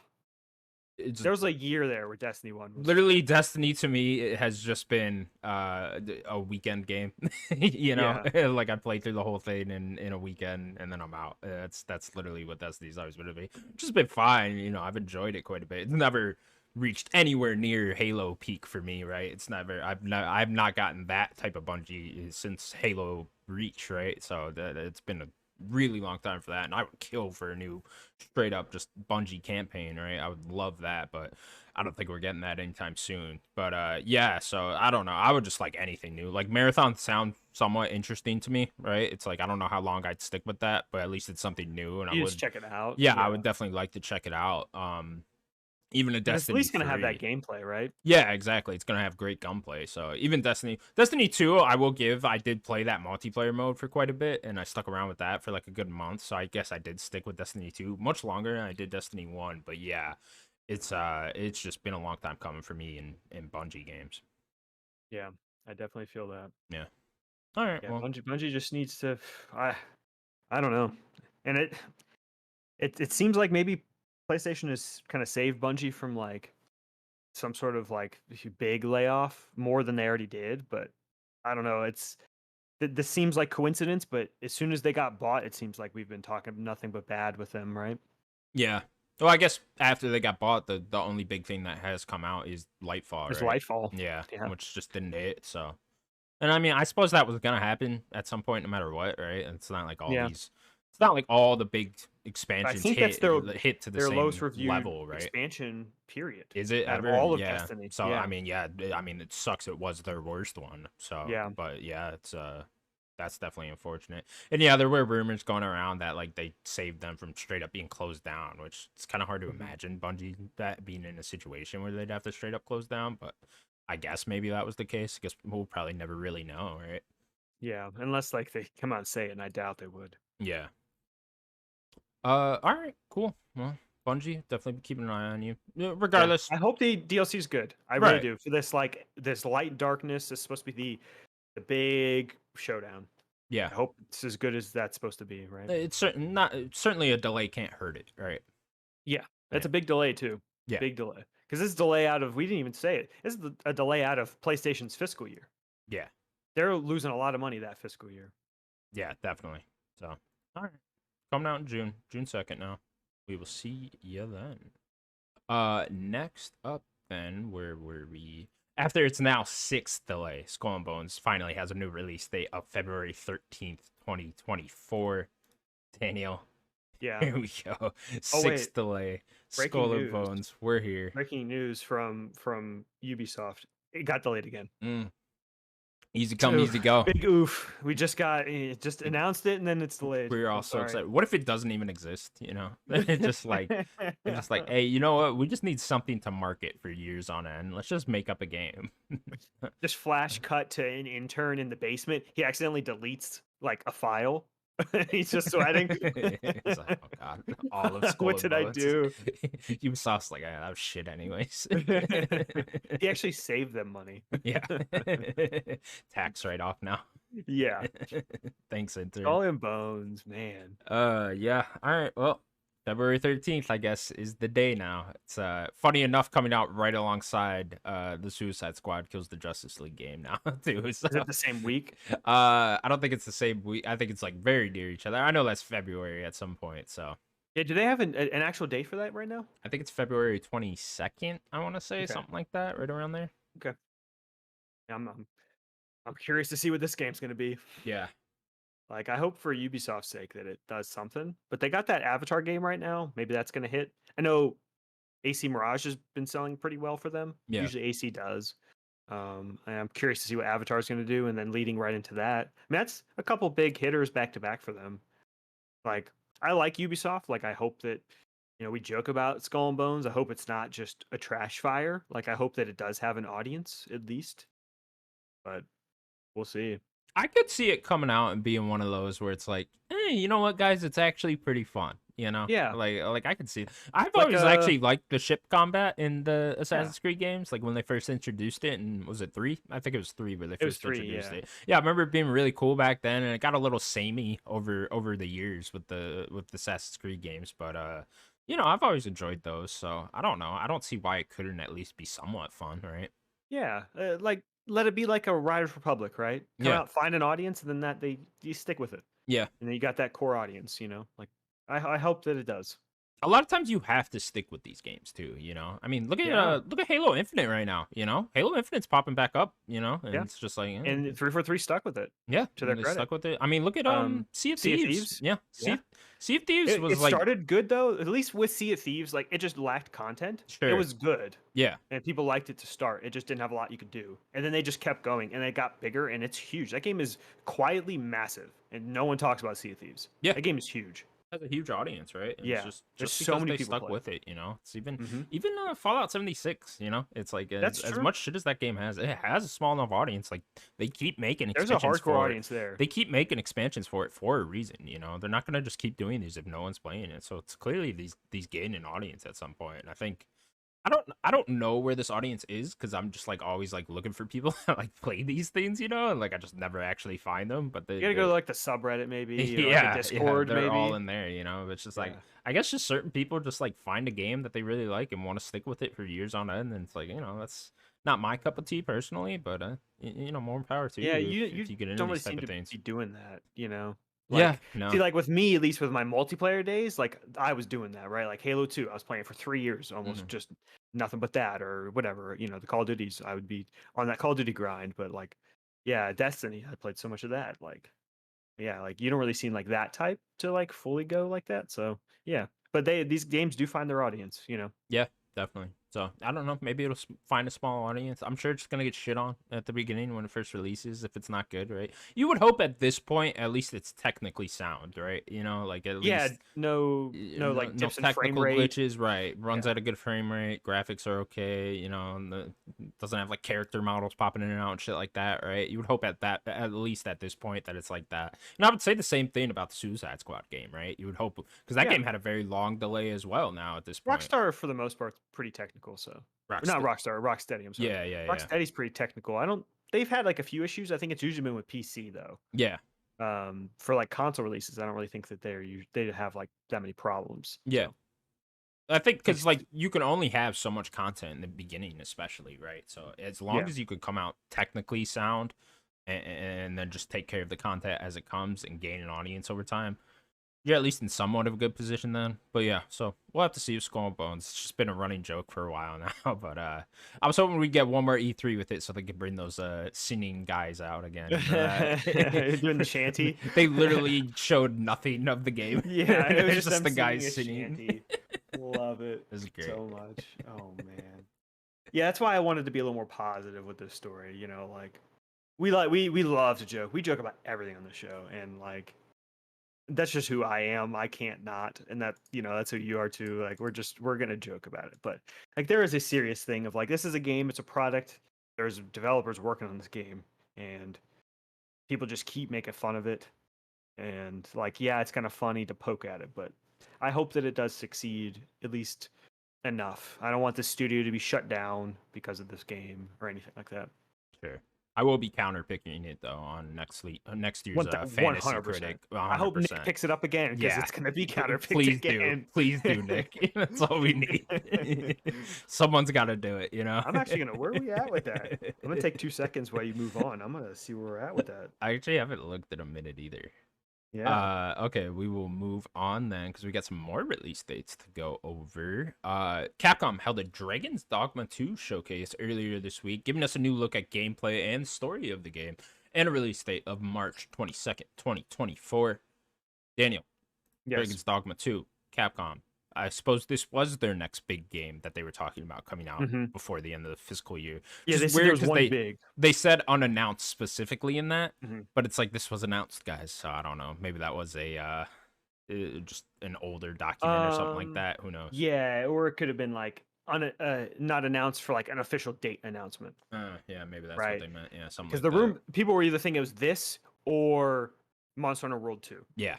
It's there was a year there where Destiny 1 was. literally Destiny to me. It has just been a weekend game. Yeah. Like I played through the whole thing in a weekend and then I'm out. That's literally what Destiny's always been to me. Just been fine. I've enjoyed it quite a bit. It's never reached anywhere near Halo peak for me, right? I've not gotten that type of Bungie since Halo reach, right? So it's been a really long time for that, and I would kill for a new straight up just Bungie campaign, right? I would love that, but I don't think we're getting that anytime soon. But yeah, so I don't know. I would just like anything new. Like marathons sound somewhat interesting to me, right? It's like I don't know how long I'd stick with that, but at least it's something new, and I You just would, check it out. yeah, I Yeah. would definitely like to check it out. Even a And it's at Destiny least gonna have 3. that gameplay, right? Yeah, exactly. It's gonna have great gunplay. So even Destiny 2, I will give. I did play that multiplayer mode for quite a bit, and I stuck around with that for like a good month. So I guess I did stick with Destiny 2 much longer than I did Destiny 1. But yeah, it's just been a long time coming for me in Bungie games. Yeah, I definitely feel that. Yeah. All right. Yeah, Well, Bungie just needs to. I I don't know, and it seems like maybe PlayStation has kind of saved Bungie from like some sort of like big layoff more than they already did. But I don't know. This seems like coincidence, but as soon as they got bought, it seems like we've been talking nothing but bad with them, right? yeah. Well, I guess after they got bought, the only big thing that has come out is Lightfall, There's right? Lightfall. Yeah, Yeah. which just didn't hit. So, and I mean, I suppose that was gonna happen at some point, no matter what, right? And it's not like Yeah. it's not like all the big I expansions think that's hit to the their lowest same reviewed level, right? expansion period Is it out of ever? all of Yeah. Destiny. So I Yeah. mean, yeah, I mean, it sucks. It was their worst one. So, Yeah. but yeah, it's that's definitely unfortunate. And yeah, there were rumors going around that like they saved them from straight up being closed down, which it's kind of hard to Mhm. imagine Bungie that being in a situation where they'd have to straight up close down. But I guess maybe that was the case. I guess we'll probably never really know, right? Yeah. Unless like they come out and say it, and I doubt they would. Yeah. All right, cool. Well, Bungie definitely keeping an eye on you. Yeah. Regardless, I hope the DLC is good. I really right? do. For this like this light and darkness is supposed to be the big showdown. Yeah. I hope it's as good as that's supposed to be, right? It's certainly a delay can't hurt it, right? Yeah. That's Yeah. a big delay too. Yeah. Big delay. Because this is delay out of we didn't even say it. This is a delay out of PlayStation's fiscal year. Yeah. They're losing a lot of money that fiscal year. Yeah, definitely. So, all right. Coming out in June 2nd now. We will see you then. Next up then, where were we? After its now sixth delay, Skull and Bones finally has a new release date of February 13th, 2024. Daniel, Yeah. here we go. Oh Sixth wait, delay. breaking Skull and news. Bones, we're here. Breaking news from Ubisoft. It got delayed again. Mm. Easy come, Oof, easy go. big oof. We just just announced it and then it's delayed. We're all I'm so sorry. excited. What if it doesn't even exist? You know, it's just like they're just like, hey, you know what? We just need something to market for years on end. Let's just make up a game. Just flash cut to an intern in the basement. He accidentally deletes like a file. He's just sweating. It's like, oh god, all of Skull What and did I Bones. do? Ubisoft's like, that was shit anyways. He actually saved them money. Yeah, tax write off now. Yeah. Thanks, intern. Skull and Bones, man. Yeah. All right. Well, February 13th, I guess, is the day now. It's funny enough coming out right alongside the Suicide Squad Kills the Justice League game now too. So, Is it the same week? I don't think it's the same week. I think it's like very near each other. I know that's February at some point, so Yeah, do they have an actual date for that right now? I think it's February 22nd, I want to say, Okay. something like that, right around there. Okay. Yeah, I'm curious to see what this game's gonna be. Yeah. Like, I hope for Ubisoft's sake that it does something. But they got that Avatar game right now. Maybe that's gonna hit. I know AC Mirage has been selling pretty well for them. Yeah. Usually AC does. And I'm curious to see what Avatar's gonna do, and then leading right into that. I mean, that's a couple big hitters back to back for them. Like, I like Ubisoft. Like, I hope that we joke about Skull and Bones. I hope it's not just a trash fire. Like, I hope that it does have an audience at least. But we'll see. I could see it coming out and being one of those where it's like, you know what, guys, it's actually pretty fun. You know, Yeah. like I could see. I've Like, always actually liked the ship combat in the Yeah. Assassin's Creed games. Like when they first introduced it, and was it 3? I think it was 3 where they It was first 3, introduced yeah. it. Yeah, I remember it being really cool back then, and it got a little samey over the years with the Assassin's Creed games. But I've always enjoyed those, so I don't know. I don't see why it couldn't at least be somewhat fun, right? Yeah. Like, let it be like a Riders Republic, right? Come Yeah. out, find an audience, and then you stick with it. Yeah. And then you got that core audience. Like, I hope that it does. a lot of times you have to stick with these games too, you know. I mean, Yeah, look at Halo Infinite right now, you know. Halo Infinite's popping back up, you know, and yeah, it's just like and 343 stuck with it, yeah, to their and they credit. stuck with it. I mean, look at Sea of Sea of Thieves. Thieves, Yeah, yeah. Sea of Thieves was It like started good though. At least with Sea of Thieves, like it just lacked content. It sure. was good, Yeah. and people liked it to start. It just didn't have a lot you could do, and then they just kept going, and it got bigger, and it's huge. That game is quietly massive, and no one talks about Sea of Thieves. Yeah. That game is huge. Has a huge audience, right? And it's Yeah, there's just so because many they people stuck play. with it, you know. It's Hmm. even Fallout 76, you know. It's like That's as true. much shit as that game has, it has a small enough audience. Like they keep making There's a expansions hardcore for it. audience there. They keep making expansions for it for a reason, you know. They're not gonna just keep doing these if no one's playing it. So it's clearly these gain an audience at some point. And I think I don't know where this audience is because I'm just like always like looking for people that like play these things, you know, and like I just never actually find them. But You gotta go to like the subreddit maybe, or like a yeah, Discord they're all maybe. in there, you know. It's just like Yeah. I guess just certain people just like find a game that they really like and want to stick with it for years on end. And it's like, you know, that's not my cup of tea personally, but you know, more power to Yeah, you you if you get into don't really these type seem of to things. be doing that, you know? Yeah, Like, see, no, like with me, at least with my multiplayer days, like I was doing that, right? Like Halo 2, I was playing for 3 years, almost mhm. just nothing but that or whatever, the Call of Duties, I would be on that Call of Duty grind. But like, yeah, Destiny, I played so much of that. Like, yeah, like you don't really seem like that type to like fully go like that. So yeah. But these games do find their audience. Yeah, definitely. So I don't know. Maybe it'll find a small audience. I'm sure it's gonna get shit on at the beginning when it first releases if it's not good, right? You would hope at this point, at least it's technically sound, right? You know, like at Yeah, least no like no dips in frame technical rate. glitches, right? Runs Yeah. at a good frame rate, graphics are okay, you know, and doesn't have like character models popping in and out and shit like that, right? You would hope at least at this point that it's like that. And I would say the same thing about the Suicide Squad game, right? You would hope because that Yeah. game had a very long delay as well. Now at this point, Rockstar, for the most part, is pretty technical. So, or not Rockstar, Rockstar, Rocksteady. I'm sorry. yeah, Rocksteady's pretty technical. I don't. They've had like a few issues. I think it's usually been with PC though. yeah, For like console releases, I don't really think that they have like that many problems. yeah. So, I think like, because like you can only have so much content in the beginning, especially, right? So as long yeah, as you could come out technically sound and then just take care of the content as it comes and gain an audience over time, you're at least in somewhat of a good position then. But yeah, so we'll have to see with Skull and Bones. It's just been a running joke for a while now. But I was hoping we'd get one more E3 with it so they could bring those singing guys out again. doing the shanty. They literally showed nothing of the game. Yeah, it was It's just just them the singing guys a singing. shanty. Love it It's great. so much. Oh man. Yeah, that's why I wanted to be a little more positive with this story. Like we love to joke. We joke about everything on the show, and like that's just who I am. I can't not, and that's who you are too. Like we're gonna joke about it, but like there is a serious thing of like this is a game. It's a product. There's developers working on this game, and people just keep making fun of it. And like, yeah, it's kind of funny to poke at it, but I hope that it does succeed at least enough. I don't want the studio to be shut down because of this game or anything like that. Sure. I will be counterpicking it though on next year's fantasy 100%. critic. I hope Nick 100%. picks it up again because Yeah. it's gonna be counterpicked Please do. again. Please do, Nick. That's all we need. Someone's got to do it, you know? I'm actually gonna. Where are we at with that? I'm gonna take 2 seconds while you move on. I'm gonna see where we're at with that. I actually haven't looked at a minute either. Yeah. Okay, we will move on then because we got some more release dates to go over. Capcom held a Dragon's Dogma 2 showcase earlier this week, giving us a new look at gameplay and story of the game, and a release date of March 22nd, 2024. Daniel, Yes. Dragon's Dogma 2, Capcom. I suppose this was their next big game that they were talking about coming out Hmm. before the end of the fiscal year. Yeah. Which They is said there weird was because one big. they said unannounced specifically in that, Hmm. but it's like this was announced, guys. So I don't know. Maybe that was just an older document or something like that. Who knows? Yeah, or it could have been like not announced for like an official date announcement, Yeah, maybe that's what right? they meant. Yeah, something Because like the that. room people were either thinking it was this or Monster Hunter World 2. Yeah,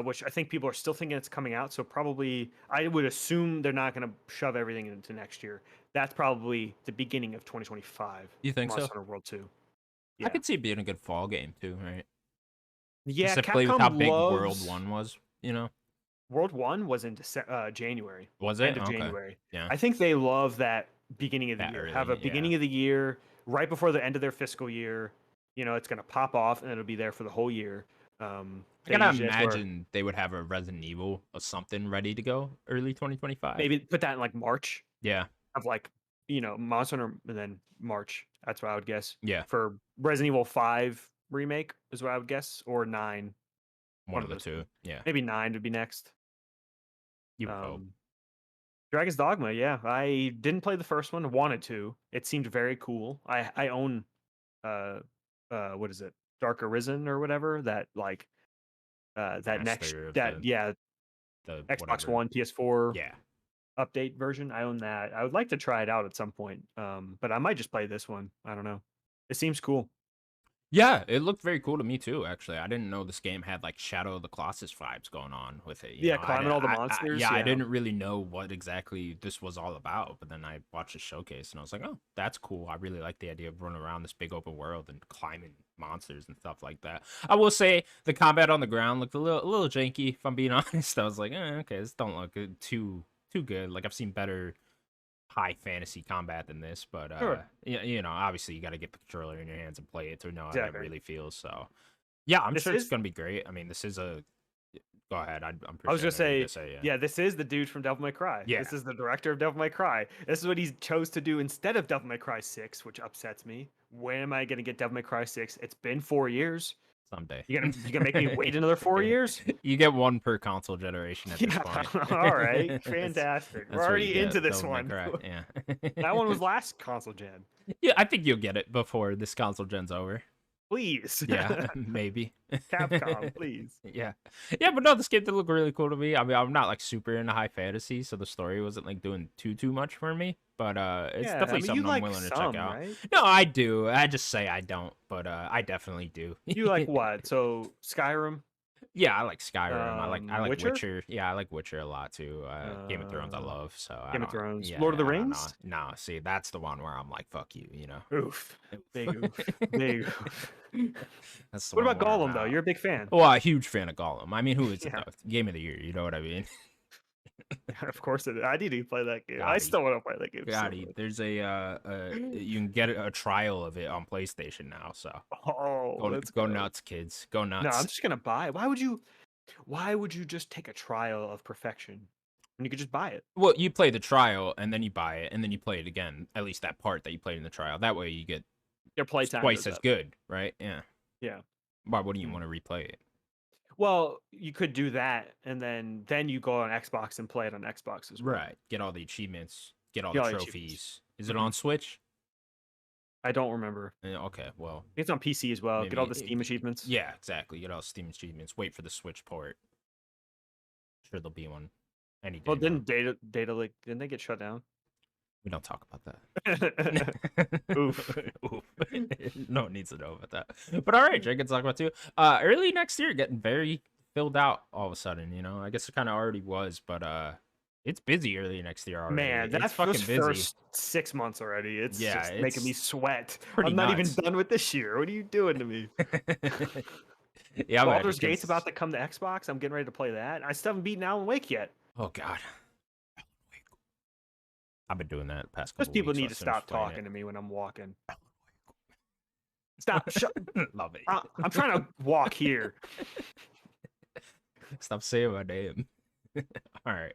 Which I think people are still thinking it's coming out. So probably, I would assume they're not going to shove everything into next year. That's probably the beginning of 2025. you think Monster so? Hunter World 2. I Yeah. could see it being a good fall game too, right? Yeah, Specifically with how Capcom big World loves. 1 was, you know? World 1 was in January, Was end it? of Okay. January. Yeah. I think they love that beginning of the That year. early, Have a yeah. beginning of the year right before the end of their fiscal year. It's going to pop off and it'll be there for the whole year. I gotta imagine they would have a Resident Evil or something ready to go early 2025. maybe put that in like March Yeah, of like Monster Hunter, and then March. That's what I would guess yeah, for Resident Evil 5 remake is what I would guess, or 9, one one of of the those two. two. Yeah, Maybe 9 would be next. you would hope. Um, Dragon's Dogma, yeah. I didn't play the first one, wanted to. It seemed very cool. I own uh what is it? Dark Arisen or whatever, that like that next Master of that yeah, the Xbox whatever. One, PS4 Yeah. update version. I own that. I would like to try it out at some point. But I might just play this one. I don't know. It seems cool. Yeah, it looked very cool to me too. Actually, I didn't know this game had like Shadow of the Colossus vibes going on with it. You Yeah, know, climbing all the monsters. yeah, I Yeah. didn't really know what exactly this was all about. But then I watched the showcase and I was like, oh, that's cool. I really like the idea of running around this big open world and climbing monsters and stuff like that. I will say the combat on the ground looked a little janky. If I'm being honest, I was like, okay, this don't look too good. Like I've seen better high fantasy combat than this, but Sure. you know, obviously you got to get the controller in your hands and play it to know how that Exactly. really feels. So, yeah, I'm This sure it's is gonna be great. I mean, this is a go ahead. I'm pretty I was sure I gonna know what you're say, gonna say. Yeah, yeah, this is the dude from Devil May Cry. yeah, This is the director of Devil May Cry. This is what he chose to do instead of Devil May Cry 6, which upsets me. When am I gonna get Devil May Cry 6? It's been 4 years. someday. You gonna make me wait another 4 years? You get one per console generation at this Yeah. point. All right. That's Fantastic. We're what you already into get. this Devil May one. Cry. Yeah. That one was last console gen. Yeah, I think you'll get it before this console gen's over. Please. Yeah, maybe. Capcom, please. Yeah. Yeah, but no, this game did look really cool to me. I mean, I'm not like super into high fantasy, so the story wasn't like doing too much for me. But it's Yeah, I definitely mean, something you I'm like willing to check some, out. right? No, I do. I just say I don't, but I definitely do. You like what? So Skyrim, Yeah, I like Skyrim. I like Witcher, Witcher. Yeah, I like Witcher a lot too. Game of Thrones I uh, love, so I Game of don't Thrones, yeah, Lord of the I don't know. Rings. No, see, that's the one where I'm like, fuck you, you know. Oof, big oof, big oof. That's the What one about where I'm Gollum though? out. You're a big fan. Well, a huge fan of Gollum. I mean, who is it Yeah, though? Game of the year, you know what I mean? of course it is. I need to play that game. I Gotti. still want to play that game so Gotti. much. There's you can get a trial of it on PlayStation now, so Oh, let's go go. nuts, kids. Go No, I'm nuts. just gonna buy it. Why would you? Why would you just take a trial of perfection when you could just buy it? Well, you play the trial and then you buy it and then you play it again. At least that part that you played in the trial. That way you get Your playtime twice goes as up. good, right? Yeah. Yeah. Why wouldn't you Mm. want to replay it? Well, you could do that, and then you go on Xbox and play it on Xbox as well. Right. Get all the achievements. Get all Yeah, the all the achievements. trophies. Is it Mhm. on Switch? I don't remember. Okay. Well, It's on PC as well. Get all maybe. the Steam achievements. Yeah, exactly. Get all Steam achievements. Wait for the Switch port. Sure, there'll be one any day Well, now. data like didn't they get shut down? We don't talk about that. Oof. Oof. No one needs to know about that. But all right, Jake, let's talk about two. Early next year, getting very filled out all of a sudden. You know, I guess it kind of already was, but it's busy early next year already. Man, It's that's fucking those busy. first 6 months already. It's Yeah, just making me it's sweat. pretty I'm not nuts. even done with this year. What are you doing to me? Yeah, man, Baldur's Gate's because about to come to Xbox. I'm getting ready to play that. I still haven't beaten Alan Wake yet. oh god, I've been doing that the past Those couple people weeks. need to so I finished stop playing talking to me when I'm walking. Stop. Love it. I'm trying to walk here. Stop saying my name. All right.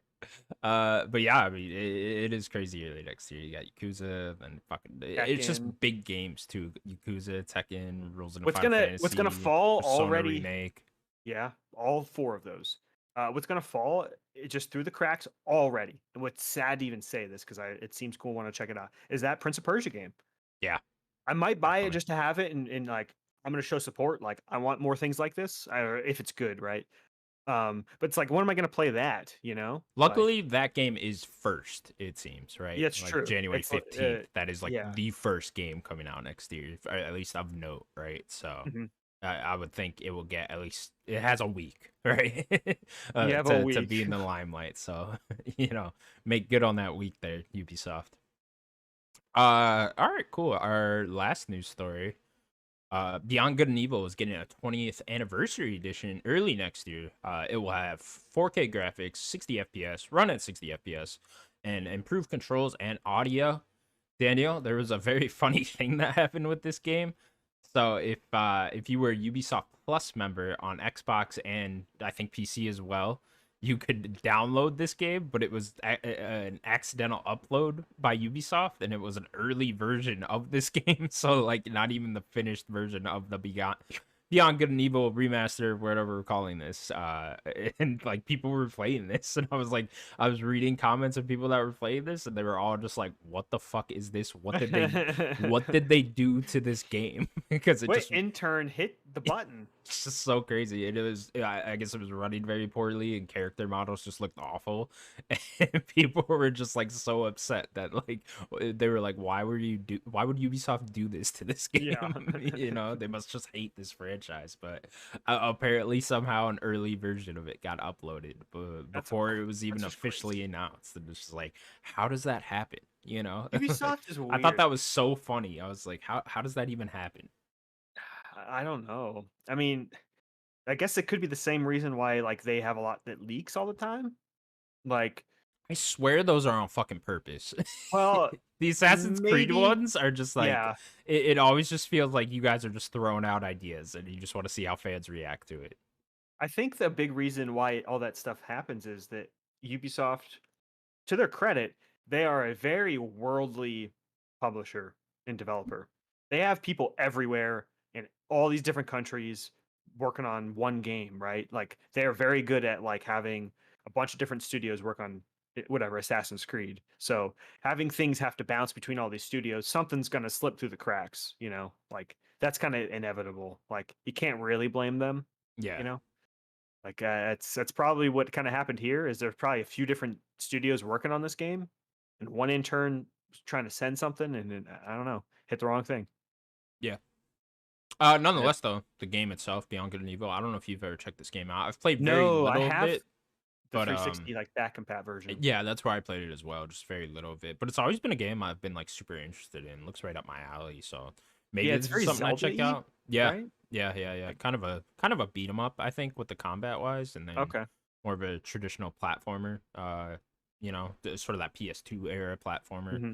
But yeah, I mean, it is crazy early next year. You got Yakuza and fucking. It's just Tekken. big games too. Yakuza, Tekken, Rules of What's Final gonna Fantasy. what's gonna fall Persona already? remake. Yeah, all 4 of those. What's gonna fall just through the cracks already? And what's sad to even say this because it seems cool. Want to check it out? Is that Prince of Persia game? Yeah, I might buy it definitely. just to have it and like I'm gonna show support. Like I want more things like this, if it's good, right? But it's like, when am I gonna play that? You know? Like, Luckily, that game is first. It seems right. yeah, it's like true. January It's like, 15th. That is like yeah. the first game coming out next year, at least of note, right? So. Mhm. I would think it will get at least it has a week, right? You have a to week. be in the limelight. So you know, make good on that week there, Ubisoft. All right, cool. Our last news story. Beyond Good and Evil is getting a 20th anniversary edition early next year. It will have 4K graphics, 60 FPS, run at 60 FPS, and improved controls and audio. Daniel, there was a very funny thing that happened with this game. So if you were a Ubisoft Plus member on Xbox and I think PC as well, you could download this game, but it was an accidental upload by Ubisoft, and it was an early version of this game, so like not even the finished version of the Beyond Good and Evil remaster, whatever we're calling this. And like people were playing this, and I was reading comments of people that were playing this, and they were all just like, "What the fuck is this? What did they do to this game?" Because it Wait, just intern hit the button. it's just so crazy. And it was, I guess it was running very poorly, and character models just looked awful. And people were just like so upset that like they were like, why would Ubisoft do this to this Yeah. game? They must just hate this franchise. But apparently somehow an early version of it got uploaded That's before it was that's even just officially crazy. announced. And it's just like, how does that happen? Like, Ubisoft is I thought weird. that was so funny. I was like, how does that even happen? I don't know. I mean, I guess it could be the same reason why like they have a lot that leaks all the time. Like, I swear those are on fucking purpose. well, The Assassin's Creed maybe, ones are just like yeah. it always just feels like you guys are just throwing out ideas and you just want to see how fans react to it. I think the big reason why all that stuff happens is that Ubisoft, to their credit, they are a very worldly publisher and developer. They have people everywhere in all these different countries working on one game, right? Like they are very good at like having a bunch of different studios work on whatever Assassin's Creed. So having things have to bounce between all these studios, something's going to slip through the cracks, you know? Like that's kind of inevitable. Like you can't really blame them, you Yeah. know? Like that's probably what kind of happened here. Is there's probably a few different studios working on this game, and one intern was trying to send something, and then, I don't know, hit the wrong thing. Yeah. Yep. Nonetheless though, the game itself, Beyond Good and Evil, I don't know if you've ever checked this game out. I've played very No, I little of have it, the but 360 like back compat version. yeah, that's where I played it as well, just very little of it. But it's always been a game I've been like super interested in. Looks right up my alley, so Yeah, maybe it's this is very something I check Zelda-y, out. Yeah. right? Yeah. Kind of a beat 'em up, I think, with the combat wise, and then Okay. more of a traditional platformer. Sort of that PS2 era platformer. Hmm.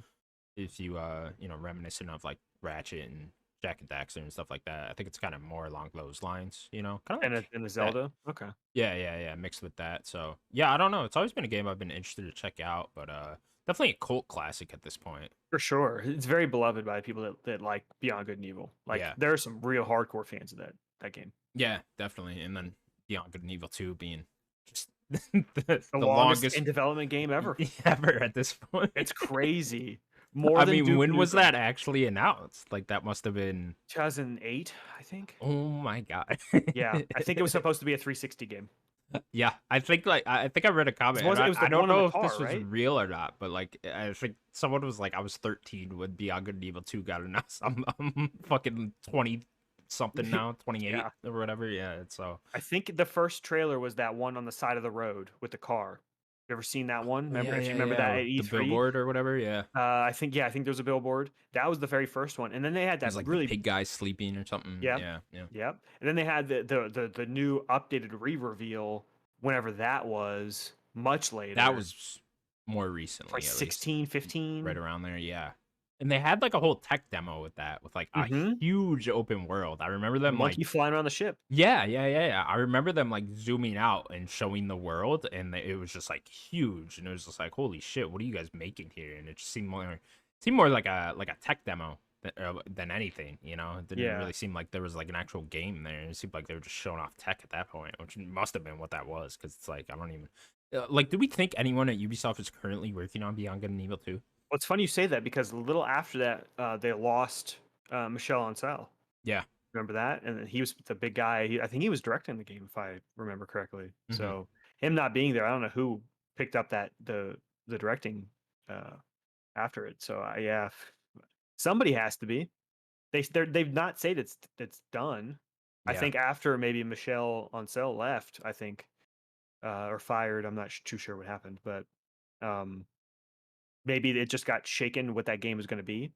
If you reminiscent of like Ratchet and Jack and Daxter and stuff like that. I think it's kind of more along those lines, kind of like And a that. Zelda. Okay. Yeah, mixed with that. So yeah, I don't know. It's always been a game I've been interested to check out, but definitely a cult classic at this point. For sure, it's very beloved by people that like Beyond Good and Evil. Like Yeah, there are some real hardcore fans of that game. yeah, definitely. And then Beyond Good and Evil 2 being just the, The the longest in longest development game ever. ever at this point. It's crazy. More I than mean, Duke when was Nukem. that actually announced? Like that must have been 2008, I think. oh my god. Yeah, I think it was supposed to be a 360 game. Yeah, I think I read a It comment, was and it I, was the I don't one in the know if car, this was right? real or not, but like I think someone was like, I was 13 when Beyond Good and Evil 2 got announced. I'm fucking 20 something now, 28 Yeah, or whatever. Yeah, it's so. I think the first trailer was that one on the side of the road with the car. You ever seen that one? Oh Remember yeah, if you yeah, remember that yeah. at The E3? billboard or whatever. Yeah, I think there was a billboard. That was the very first one, and then they had it was that like the really pig guy sleeping or something. yeah, Yeah. yep. And then they had the new updated re-reveal whenever that was much That later. was more It's like recently, at least, 16, right 15. around there. Yeah. And they had like a whole tech demo with that, with like a Mm-hmm. huge open world. I remember them like Monkey flying around the ship. Yeah. I remember them like zooming out and showing the world, and it was just like huge, and it was just like, holy shit, what are you guys making here? And it just seemed more like a tech demo than anything. It didn't Yeah. really seem like there was like an actual game there. It seemed like they were just showing off tech at that point, which must have been what that was, because it's like I don't even like. Do we think anyone at Ubisoft is currently working on Beyond Good and Evil 2? Well, it's funny you say that because a little after that, they lost Michel Ancel. Yeah. Remember that? And then he was the big guy. I think he was directing the game, if I remember correctly. Hmm. So him not being there, I don't know who picked up the directing uh, after it. So yeah, somebody has to be. They've not said it's done. I Yeah. think after maybe Michel Ancel left, I think or fired. I'm not too sure what happened, but um, maybe it just got shaken what that game was going to be,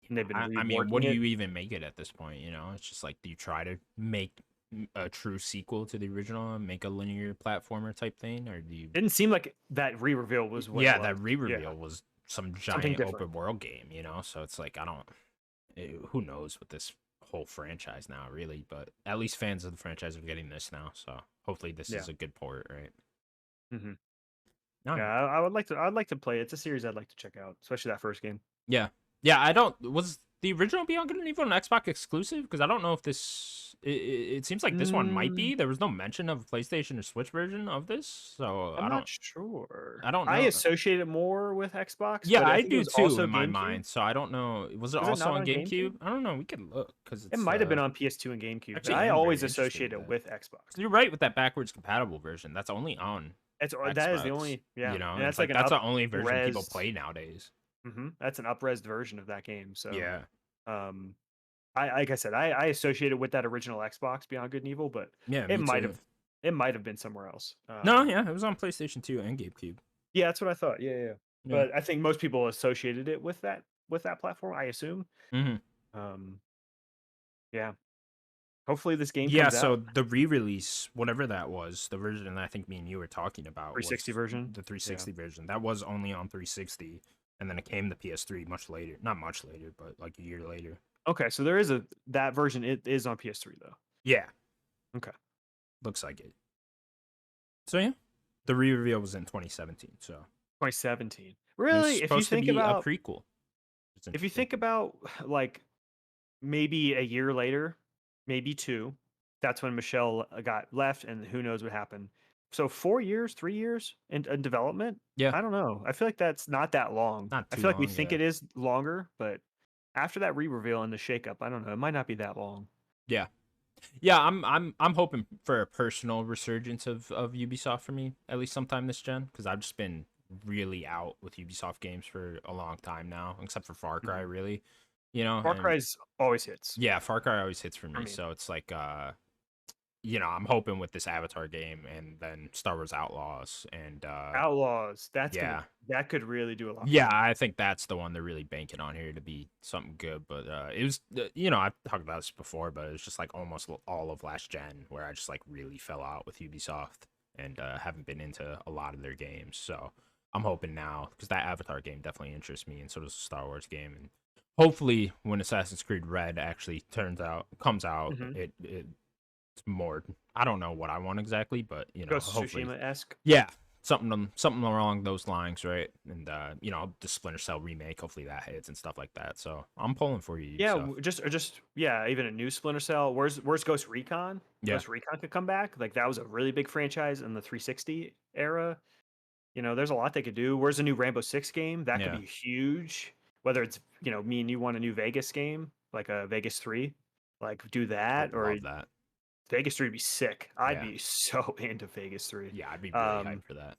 and they've been I mean, what reworking do it. you even make it at this point? It's just like, do you try to make a true sequel to the original and make a linear platformer type thing, or do you? Didn't seem like that re-reveal was what it Yeah, was. that Yeah, re-reveal was some something giant different. open world game, so it's like I don't. Who knows with this whole franchise now, really. But at least fans of the franchise are getting this now, so hopefully this Yeah. is a good port, right? Hmm. No, Yeah, I would like to. I'd like to play it. It's a series I'd like to check out, especially that first game. yeah, yeah. I don't. Was the original Beyond Good and Evil an Xbox exclusive? Because I don't know if this. It seems like this one might Mm, be. There was no mention of a PlayStation or Switch version of this, so I'm not sure. I don't I know. associate it more with Xbox, Yeah, but I I think it do was too also in my GameCube. mind. So I don't know. Was it Was it also not on on GameCube? GameCube? I don't know. We could look because It it's might have been on PS2 and GameCube, but actually I am always very interested associate in it that. with Xbox. 'Cause you're right with that backwards compatible version. That's only on That is the Xbox. only, yeah, You know, and and it's that's like like an that's the only version people up-res. play nowadays. That's an up-res version of that game. So, Yeah. um, I like I said, I associate it with that original Xbox Beyond Good and Evil, but Yeah, it me might too. have it might have been somewhere else. No, yeah, it was on PlayStation 2 and GameCube. Yeah, that's what I thought. Yeah, yeah, yeah. Yeah. But I think most people associated it with that platform. I assume. Hmm. Um, yeah. Hopefully, this game Yeah, comes so out. the re-release, whatever that was, the version that I think me and you were talking about 360 was version. the Yeah. 360 version. That was only on 360, and then it came to PS3 much later. Not much later, but like a year later. Okay, so there is a that version. It is on PS3 though. Yeah, Okay. looks like it. So yeah, the re-reveal was in 2017. So 2017. it was Really, supposed to be a prequel. It's if you interesting. think about like maybe a year later, maybe two, that's when Michelle got left, and who knows what happened. So 4 years, 3 years in development. Yeah, I don't know. I feel like that's not that long. not I too feel like we long. think Yeah, it is longer, but after that re-reveal and the shakeup, I don't know. It might not be that long. yeah, yeah. I'm hoping for a personal resurgence of Ubisoft for me at least sometime this gen because I've just been really out with Ubisoft games for a long time now, except for Far Cry, Mhm. really. You know, Far and Cry's always hits yeah, Far Cry always hits for for me. me. So it's like I'm hoping with this Avatar game and then Star Wars Outlaws and Outlaws, yeah. that could really do a lot for Yeah, me. I think that's the one they're really banking on here to be something good. But it was, I've talked about this before, but it's just like almost all of last gen where I just like really fell out with Ubisoft and haven't been into a lot of their games. So I'm hoping now because that Avatar game definitely interests me, and so does the Star Wars game. And hopefully, when Assassin's Creed Red actually comes out, Hmm. it's more. I don't know what I want exactly, but Ghost of hopefully, Tsushima esque. yeah, something along those lines, right? And the Splinter Cell remake, hopefully that hits and stuff like that. So I'm pulling for you, Yeah, Ubisoft. just yeah, even a new Splinter Cell. Where's Ghost Recon? Yeah, Ghost Recon could come back. Like that was a really big franchise in the 360 era. There's a lot they could do. Where's a new Rainbow Six game? That could yeah, be huge. Whether it's me and you want a new Vegas game, like a Vegas 3, like do would that, or love that. Vegas 3 would be sick. I'd Yeah, be so into Vegas 3. yeah, I'd be really hyped Um, for that.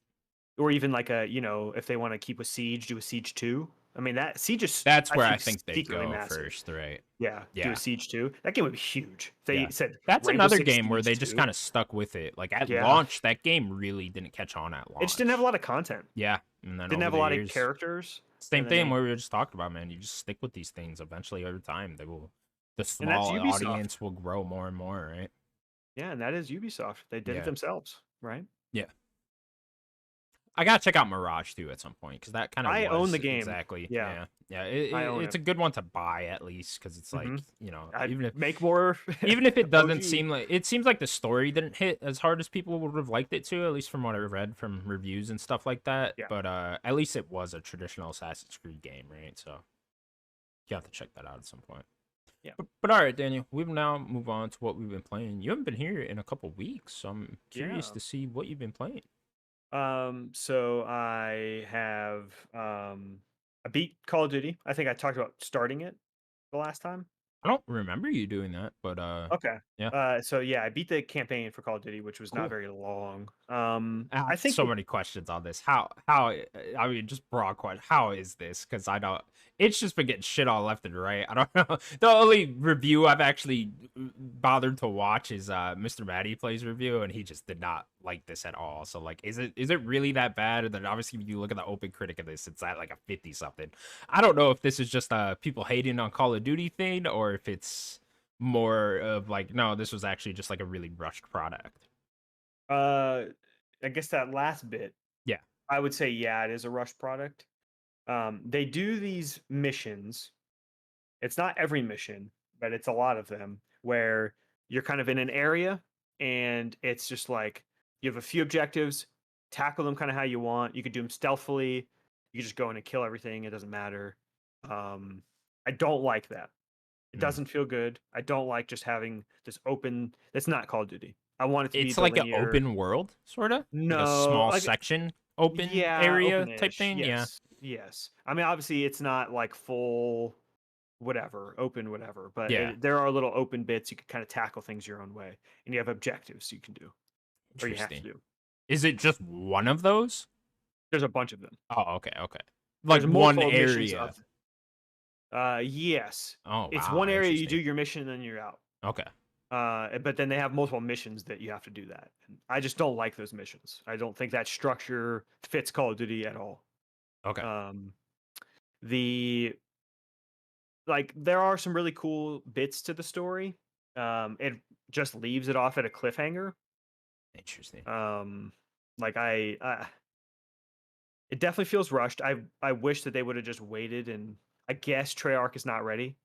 or even like if they want to keep a Siege, do a Siege 2. I mean that Siege is, That's I where I think, think they secretly go massive. first, right? Yeah, do a Yeah, Siege 2. That game would be huge. They yeah. said That's Rainbow another Six game where Siege they just 2. kind of stuck with it. Like at Yeah. launch, that game really didn't catch on at It just didn't have a launch. lot of content. Yeah, and then Didn't over have a the lot of years, characters. same And then thing where we were just talking about, man. You just stick with these things. Eventually, over time, the and that's small Ubisoft. audience will grow more and more, right? Yeah, and that is Ubisoft. They did it Yeah, themselves, right? yeah. I gotta check out Mirage too at some point because that kind of I own was the game. exactly, Yeah, yeah, yeah. I own It's it. a good one to buy at least because it's like Hmm. I'd even if make more it doesn't OG. seem like it seems like the story didn't hit as hard as people would have liked it to, at least from what I read from reviews and stuff like that. Yeah, But at least it was a traditional Assassin's Creed game, right? So you have to check that out at some point. yeah, But all right, Daniel, we will now move on to what we've been playing. You haven't been here in a couple weeks, so I'm curious yeah. to see what you've been playing. So I beat Call of Duty. I think I talked about starting it the last time. I don't remember you doing that, but Okay. yeah, So yeah, I beat the campaign for Call of Duty, which was not cool. very long. I I have think so many questions on this. I mean, just broad question. How is this? Because I don't. It's just been getting shit all left and right. I don't know. The only review I've actually bothered to watch is Mr. Matty plays review, and he just did not like this at all. So like, is it really that bad? And then obviously, if you look at the open critic of this, it's at like a 50 something. I don't know if this is just people hating on Call of Duty thing, or if it's more of like, no, this was actually just like a really rushed product. uh I guess that last bit, Yeah. I would say yeah, it is a rush product. They do these missions. It's not every mission, but it's a lot of them where you're kind of in an area and it's just like you have a few objectives, tackle them kind of how you want. You could do them stealthily. You can just go in and kill everything. It doesn't matter. Um, I don't like that. It Mm. doesn't feel good. I don't like just having this open. That's not Call of Duty. I want it to be It's the like an linear. open world, sort of like a No, small like section, open yeah, area type open-ish. thing. Yeah, Yes, yes. I mean, obviously, it's not like full whatever, open whatever, but yeah. there are little open bits you can kind of tackle things your own way, and you have objectives you can do or you have to Interesting. do. Is it just one of those? There's a bunch of them. Oh, okay, okay. Like There's one multiple missions area. of. Yes, Oh, it's wow, one area. You do interesting. your mission, and then you're out. Okay, But then they have multiple missions that you have to do that. And I just don't like those missions. I don't think that structure fits Call of Duty at all. okay. Um, the like there are some really cool bits to the story. It just leaves it off at a cliffhanger. Interesting. Um, like it definitely feels rushed. I wish that they would have just waited, and I guess Treyarch is not ready.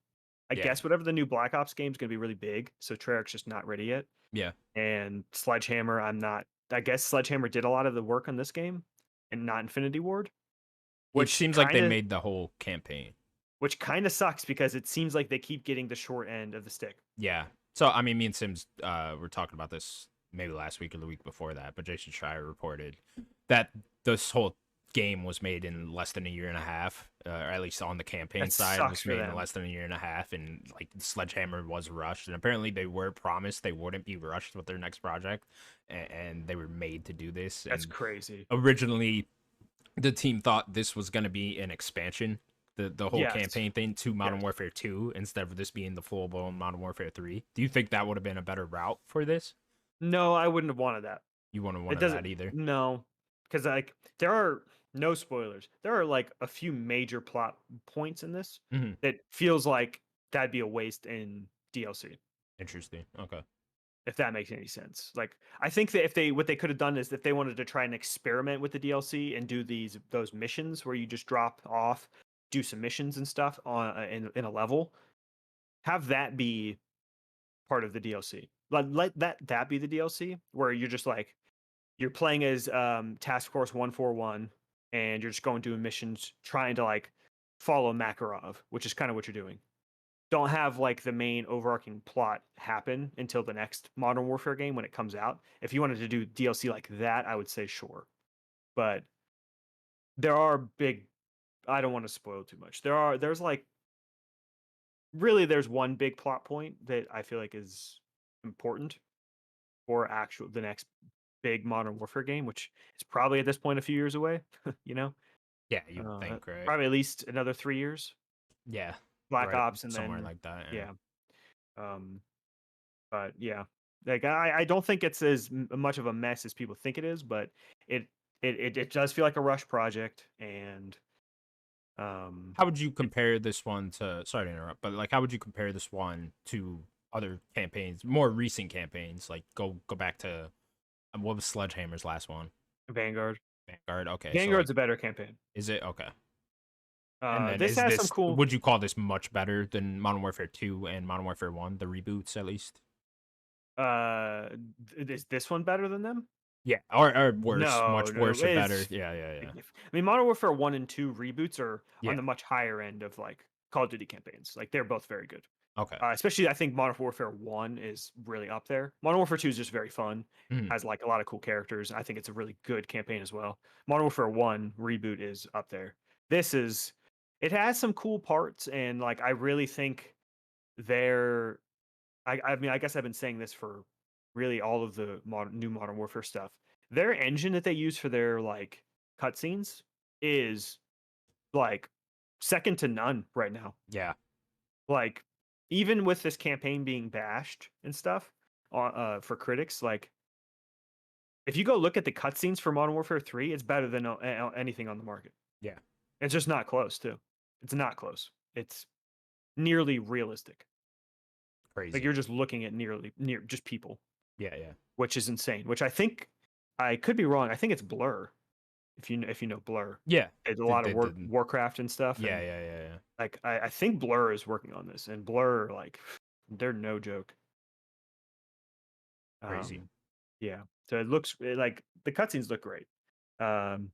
I Yeah, guess whatever the new Black Ops game is going to be really big, so Treyarch's just not ready yet. yeah. And Sledgehammer, I'm not. I guess Sledgehammer did a lot of the work on this game, and not Infinity Ward, It which seems like kind they of made the whole campaign. sucks because it seems like they keep getting the short end of the stick. Yeah. So I mean, me and Sims were talking about this maybe last week or the week before that, but Jason Schreier reported that this whole game was made in less than a year and a half, or at least on the campaign That side, sucks was for made in them. less than a year and a half, and like Sledgehammer was rushed, and apparently they were promised they wouldn't be rushed with their next project, and they were made to do this. That's And crazy. originally, the team thought this was going to be an expansion, the whole Yes. campaign thing to Modern Yes. Warfare 2 instead of this being the full blown Modern Warfare 3. Do you think that would have been a better route for this? No, I wouldn't have wanted that. You wouldn't have It wanted doesn't. that either. No, because like there are no spoilers. There are like a few major plot points in this Hmm. that feels like that'd be a waste in DLC. Interesting. Okay. If that makes any sense. Like I think that if they what they could have done is if they wanted to try and experiment with the DLC and do those missions where you just drop off, do some missions and stuff on in a level, have that be part of the DLC. Let that be the DLC where you're just like you're playing as Task Force 141 and you're just going doing missions trying to like follow Makarov, which is kind of what you're doing. Don't have like the main overarching plot happen until the next Modern Warfare game when it comes out. If you wanted to do DLC like that, I would say sure. But there are big I don't want to spoil too much. There's like really there's one big plot point that I feel like is important for actual the next big Modern Warfare game, which is probably at this point a few years away, you know? Yeah, you would think, right? Probably at least another 3 years. Yeah. Black Right. Ops and Somewhere then like that. Yeah. yeah. Um But yeah, like I don't think it's as much of a mess as people think it is, but it it does feel like a rush project, and um, How would you it, compare this one to, sorry to interrupt, but like, how would you compare this one to other campaigns, more recent campaigns? Like, go back to what was Sledgehammer's last one? Vanguard. Vanguard. Okay. So, like, Vanguard's a better campaign. is it okay? And then This is has some this, cool. would you call this much better than Modern Warfare 2 and Modern Warfare 1, the reboots at least? Is this one better than them? Yeah, or worse, No, much no, worse or better. it's. Yeah, yeah, yeah. I mean, Modern Warfare 1 and 2 reboots are on Yeah. the much higher end of like Call of Duty campaigns. Like they're both very good. Okay. Especially, I think Modern Warfare 1 is really up there. Modern Warfare 2 is just very fun, Mhm. has like a lot of cool characters. I think it's a really good campaign as well. Modern Warfare 1 reboot is up there. This is, it has some cool parts, and like I really think they're, I mean, I guess I've been saying this for really all of the new Modern Warfare stuff. Their engine that they use for their like cutscenes is like second to none right now. Yeah. Like even with this campaign being bashed and stuff for critics, like if you go look at the cutscenes for Modern Warfare 3, it's better than anything on the market. Yeah. It's just not close, too. It's not close. It's nearly realistic. Like Crazy. you're just looking at near just people, Yeah, yeah. which is insane. Which I think I could be wrong. I think it's Blur. If you know Blur, Yeah. it's a The, lot of the, the, Warcraft and stuff, yeah, and yeah, yeah, yeah. like I think Blur is working on this, and Blur like They're no joke. Crazy. Yeah. So it looks like the cutscenes look great. Um,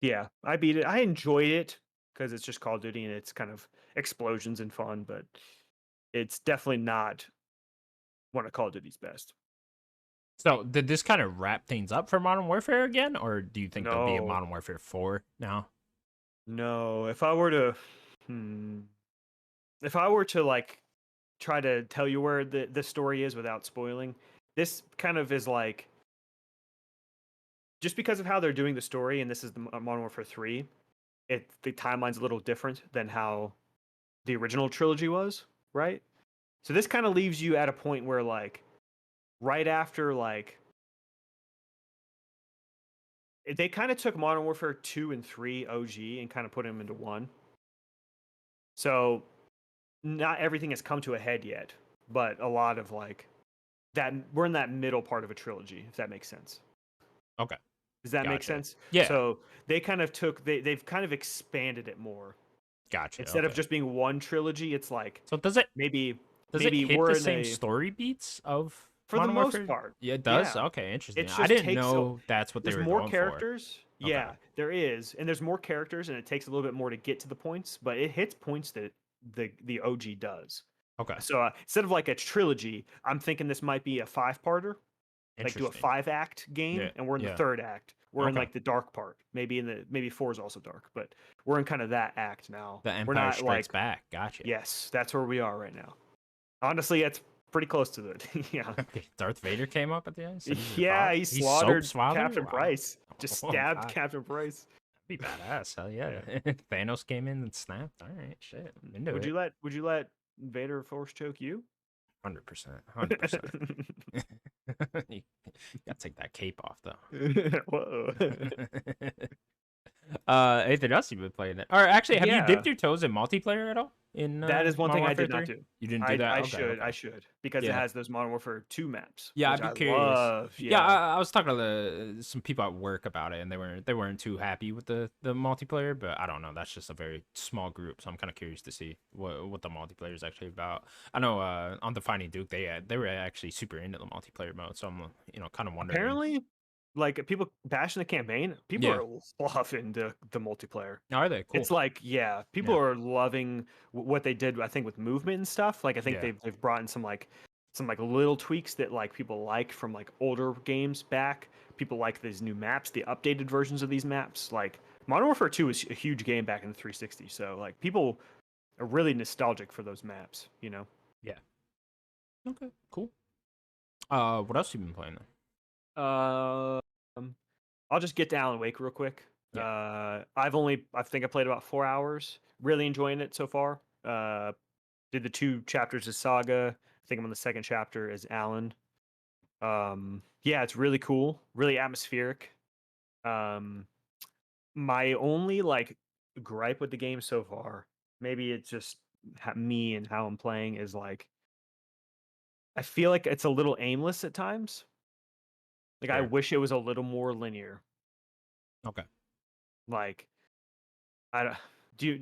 yeah, I beat it. I enjoyed it because it's just Call of Duty and it's kind of explosions and fun, but it's definitely not one of Call of Duty's best. So did this kind of wrap things up for Modern Warfare again, or do you think there'll be a No, Modern Warfare 4 now? no. Hmm, if I were to like try to tell you where the story is without spoiling, this kind of is like just because of how they're doing the story, and this is the Modern Warfare 3. The timeline's a little different than how the original trilogy was, right? So this kind of leaves you at a point where like right after like they kind of took Modern Warfare 2 and 3 OG and kind of put them into one. So not everything has come to a head yet, but a lot of like that we're in that middle part of a trilogy, if that makes sense. Okay, Does that make gotcha. sense? Yeah, So they've kind of expanded it more. gotcha. Instead of Okay. just being one trilogy, it's like So does it maybe does it maybe hit we're the in same a story beats of for the Modern most Warfare? part. Yeah, it does. Yeah. Okay, interesting. It I just didn't takes so know that's what they there's were more going for. characters. Okay. Yeah, there is. And there's more characters and it takes a little bit more to get to the points, but it hits points that the OG does. Okay. So instead of like a trilogy, I'm thinking this might be a five-parter, like do a Interesting. 5-act game, Yeah. and we're in the Yeah. third act. We're in Okay. like the dark part. Maybe four is also dark, but we're in kind of that act now. The We're Empire not Strikes like Back. Gotcha. yes, that's where we are right now. Honestly, it's pretty close to it. Yeah. Okay. Darth Vader came up at the end. Said he's your Yeah, father. he He's Soap's slaughtered father. Captain Wow. Price. Just Oh stabbed God. Captain Price. That'd be badass. Hell yeah. Yeah. Thanos came in and snapped. All right. Shit. I'm into Would it. you let Vader force choke you? 100%. 100%. You gotta take that cape off though. Whoa. Anything else you've been playing? It? Or actually, have you Yeah. dipped your toes in multiplayer at all in That is one Modern thing I Warfare did not 3? do. You didn't do that? I Okay, should okay. I should because it Yeah. has those Modern Warfare 2 maps, Yeah, which I'd be I curious. love. Yeah, Yeah. I was talking to some people at work about it, and they weren't too happy with the multiplayer. But I don't know. That's just a very small group, so I'm kind of curious to see what the multiplayer is actually about. I know on Defining Duke, they were actually super into the multiplayer mode, so I'm kind of wondering. Apparently, like people bashing the campaign, people Yeah, are loving the multiplayer. are they It's cool? like, yeah, people Yeah, are loving what they did. I think with movement and stuff. Like, I think yeah, they've brought in some like little tweaks that like people like from like older games back. People like these new maps, the updated versions of these maps. Like Modern Warfare 2 is a huge game back in the 360, so like people are really nostalgic for those maps. You know. yeah. Okay, cool. What else you been playing then? Um, I'll just get to Alan Wake real quick. Yeah. I think I played about 4 hours. Really enjoying it so far. Did the 2 chapters of Saga. I think I'm on the second chapter as Alan. Yeah, it's really cool, really atmospheric. Um, my only like gripe with the game so far, maybe it's just me and how I'm playing, is like I feel like it's a little aimless at times. Like I Fair. wish it was a little more linear. Okay. Like I don't-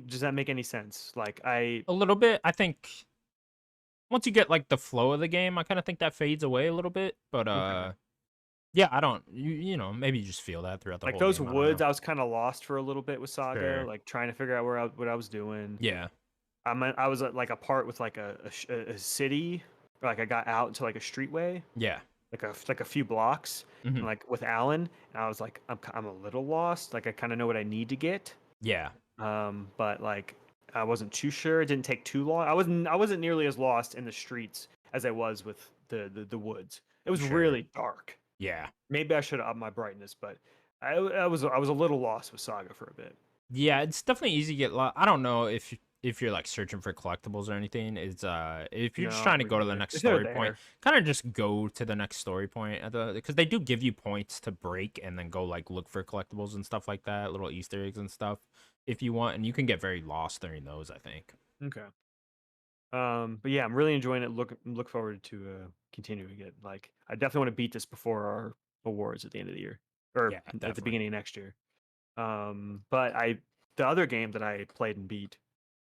does that make any sense? Like I A little bit. I think once you get like the flow of the game, I kind of think that fades away a little bit. But okay. yeah, I don't. Maybe you just feel that throughout the Like whole those game. I don't woods, know. I was kind of lost for a little bit with Saga, Sure. like trying to figure out what I was doing. Yeah. I was at like a part with like a city, or like I got out into like a streetway, Yeah. like a few blocks, and Hmm. like with Alan, and I was like I'm a little lost. Like I kind of know what I need to get, Yeah. but like I wasn't too sure. It didn't take too long. I wasn't nearly as lost in the streets as I was with the woods. It was Sure. really dark. Yeah. Maybe I should have upped my brightness, but I was a little lost with Saga for a bit. Yeah. It's definitely easy to get lost. I don't know if you're like searching for collectibles or anything. It's if you're just No, trying to me go to the neither. next They're story point, there. kind of just go to the next story point at the because they do give you points to break and then go like look for collectibles and stuff like that, little Easter eggs and stuff if you want, and you can get very lost during those. I think. Okay. But yeah, I'm really enjoying it. Look forward to continuing it. Like, I definitely want to beat this before our awards at the end of the year or Yeah, at the definitely. beginning of next year. But the other game that I played and beat,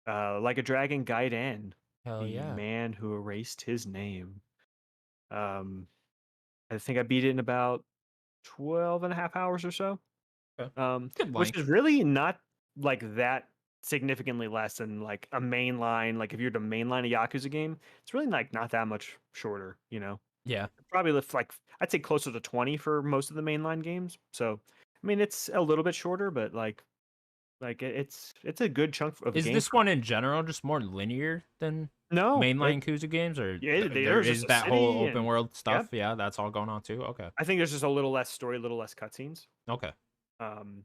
like a Dragon Gaiden. Hell The yeah. Man Who Erased His Name. Um, I think I beat it in about 12 and a half hours or so. Okay. Good Which is length. really not like that significantly less than like a mainline. Like if you're to mainline a Yakuza game, it's really like not that much shorter, you know. Yeah. Probably like I'd say closer to 20 for most of the mainline games. So I mean it's a little bit shorter, but it's a good chunk of a Is game this for one in general just more linear than no, mainline Yakuza games, or there there's just is a that whole city open and world yeah. stuff? Yeah, that's all going on too. Okay. I think there's just a little less story, a little less cutscenes. Okay. Um,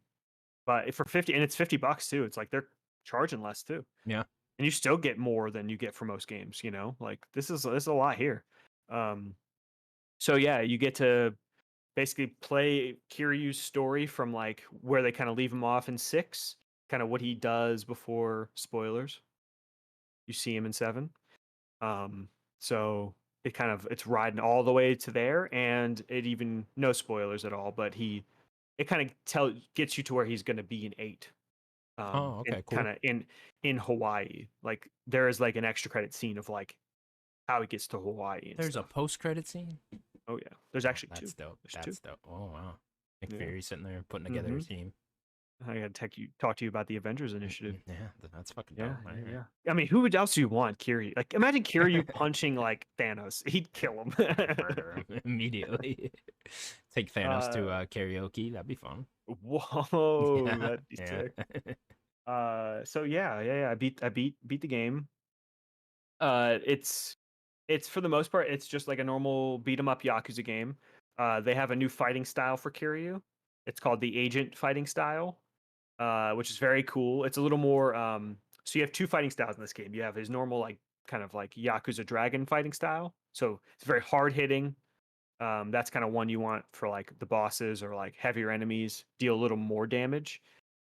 but for 50 and it's $50 too. It's like they're charging less too. Yeah. And you still get more than you get for most games, you know? Like this is a lot here. Um so yeah, you get to basically play Kiryu's story from like where they kind of leave him off in 6, kind of what he does before spoilers. You see him in 7. Um so it's riding all the way to there, and it even no spoilers at all, but it kind of gets you to where he's going to be in 8. Oh, And okay, kind cool. of in Hawaii. Like there is like an extra credit scene of like how he gets to Hawaii and There's a stuff. post credit scene. Oh yeah, there's Oh, actually 2. that's dope. There's 2. That's dope. Oh wow. Nick Yeah. Fury sitting there putting together a Mm-hmm. team. I gotta talk to you about the Avengers initiative. Yeah, that's fucking Yeah, dope. All yeah, right. yeah. I mean, else do you want, Kiryu? Like, imagine Kiryu punching like Thanos. He'd kill him. Murder him immediately. Take Thanos to uh, karaoke. That'd be fun. whoa, Yeah, that'd be yeah. sick. So yeah. I beat the game. It's for the most part, it's just like a normal beat 'em up Yakuza game. They have a new fighting style for Kiryu. It's called the Agent fighting style, which is very cool. It's a little more. So you have 2 fighting styles in this game. You have his normal like kind of like Yakuza Dragon fighting style. So it's very hard hitting. That's kind of one you want for like the bosses or like heavier enemies, deal a little more damage.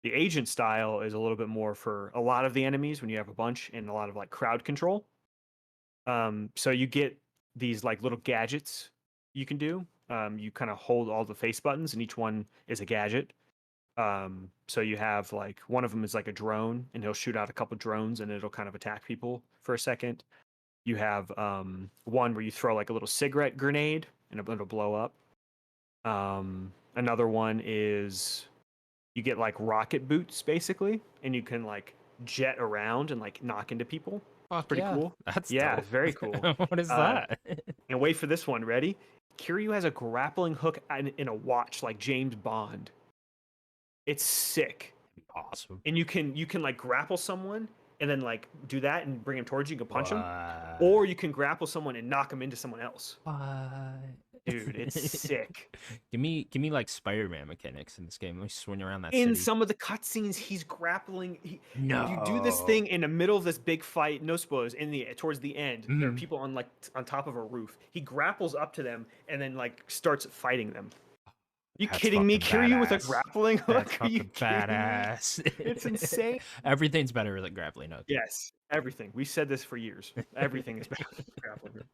The Agent style is a little bit more for a lot of the enemies when you have a bunch and a lot of like crowd control. So you get these like little gadgets you can do. You kind of hold all the face buttons, and each one is a gadget. So you have like one of them is like a drone, and he'll shoot out a couple drones, and it'll kind of attack people for a second. You have one where you throw like a little cigarette grenade, and it'll blow up. Another one is you get like rocket boots basically, and you can like jet around and like knock into people. It's Fuck pretty yeah. cool. That's Yeah, dope. it's very cool. What is Uh, that? and wait for this one. Ready? Kiryu has a grappling hook in a watch like James Bond. It's sick. Awesome. And you can like grapple someone and then like do that and bring him towards you. You can punch him, What? or you can grapple someone and knock him into someone else. What? Dude, it's sick. Give me like Spider-Man mechanics in this game. Let me swing around that In city. some of the cutscenes, he's grappling. You do this No. thing in the middle of this big fight. No spoilers. Towards the end, there are Mhm. people on like on top of a roof. He grapples up to them and then like starts fighting them. You That's kidding me? fucking Kiryu with a badass. grappling That's hook? Are you fucking kidding me? badass. It's insane. Everything's better with a grappling hook. Yes, everything. We said this for years. Everything is better with a grappling hook.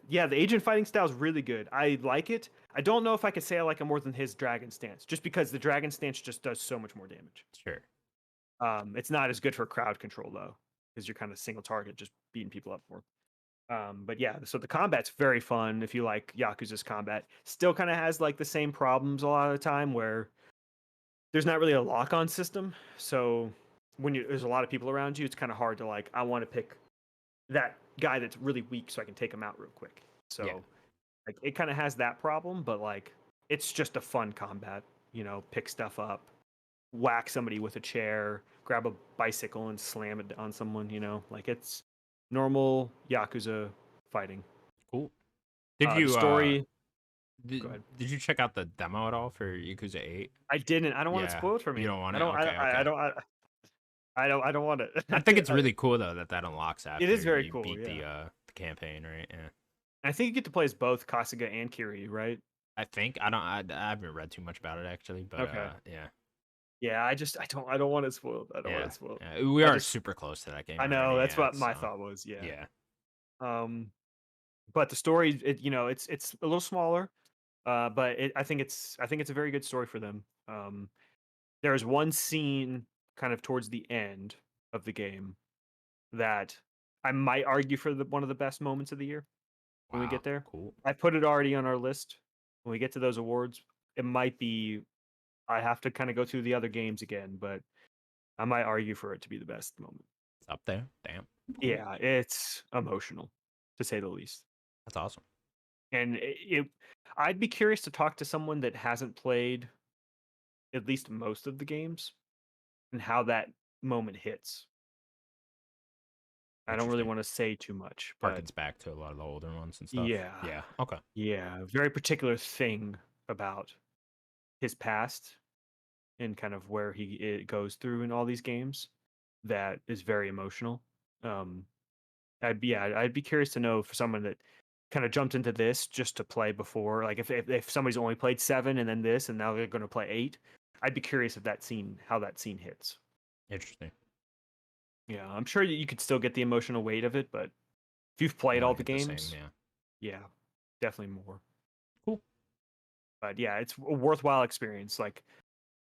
Yeah, the agent fighting style is really good. I like it. I don't know if I could say I like it more than his dragon stance, just because the dragon stance just does so much more damage. Sure. It's not as good for crowd control though, because you're kind of single target, just beating people up more. But yeah, so the combat's very fun if you like Yakuza's combat. Still kind of has like the same problems a lot of the time where there's not really a lock-on system. So when there's a lot of people around you, it's kind of hard to like I want to pick that guy that's really weak so I can take him out real quick. Yeah. So like it kind of has that problem, but like it's just a fun combat. Pick stuff up, whack somebody with a chair, grab a bicycle and slam it on someone. Like it's normal Yakuza fighting. Cool. Did The you story. did, Go ahead. did you check out the demo at all for Yakuza 8? I didn't. I don't want it Yeah. spoiled for You me. don't want I it? don't. Okay, I okay. don't. I don't want it. I think it's really cool though that unlocks It after is very you cool. beat Yeah. the campaign, right? Yeah. I think you get to play as both Kasuga and Kiryu, right? I think I haven't read too much about it actually, but Okay. yeah. Yeah. I don't want it spoiled. I don't want Yeah. it spoiled. Yeah. We I are just. super close to that game I know. already. That's Yeah. what my thought was. Yeah. Yeah. Um. But the story, it's a little smaller. But I think it's a very good story for them. There's one scene kind of towards the end of the game that I might argue for one of the best moments of the year when we Wow, get there. cool. I put it already on our list. When we get to those awards, it might be. I have to kind of go through the other games again, but I might argue for it to be the best moment. It's up there. Damn. Cool. Yeah, it's emotional, to say the least. That's awesome. And I'd be curious to talk to someone that hasn't played at least most of the games and how that moment hits. I don't really Interesting. want to say too much, but Harkens back to a lot of the older ones and stuff. yeah, Yeah. Okay. yeah, very particular thing about his past and kind of where it goes through in all these games that is very emotional. Um, I'd be curious to know for someone that kind of jumped into this just to play before, like if somebody's only played 7 and then this and now they're going to play 8, I'd be curious if how that scene hits. Interesting. Yeah, I'm sure that you could still get the emotional weight of it, but if you've played Won't all the hit the same. games, Yeah. yeah, definitely more. Cool. But yeah, it's a worthwhile experience. Like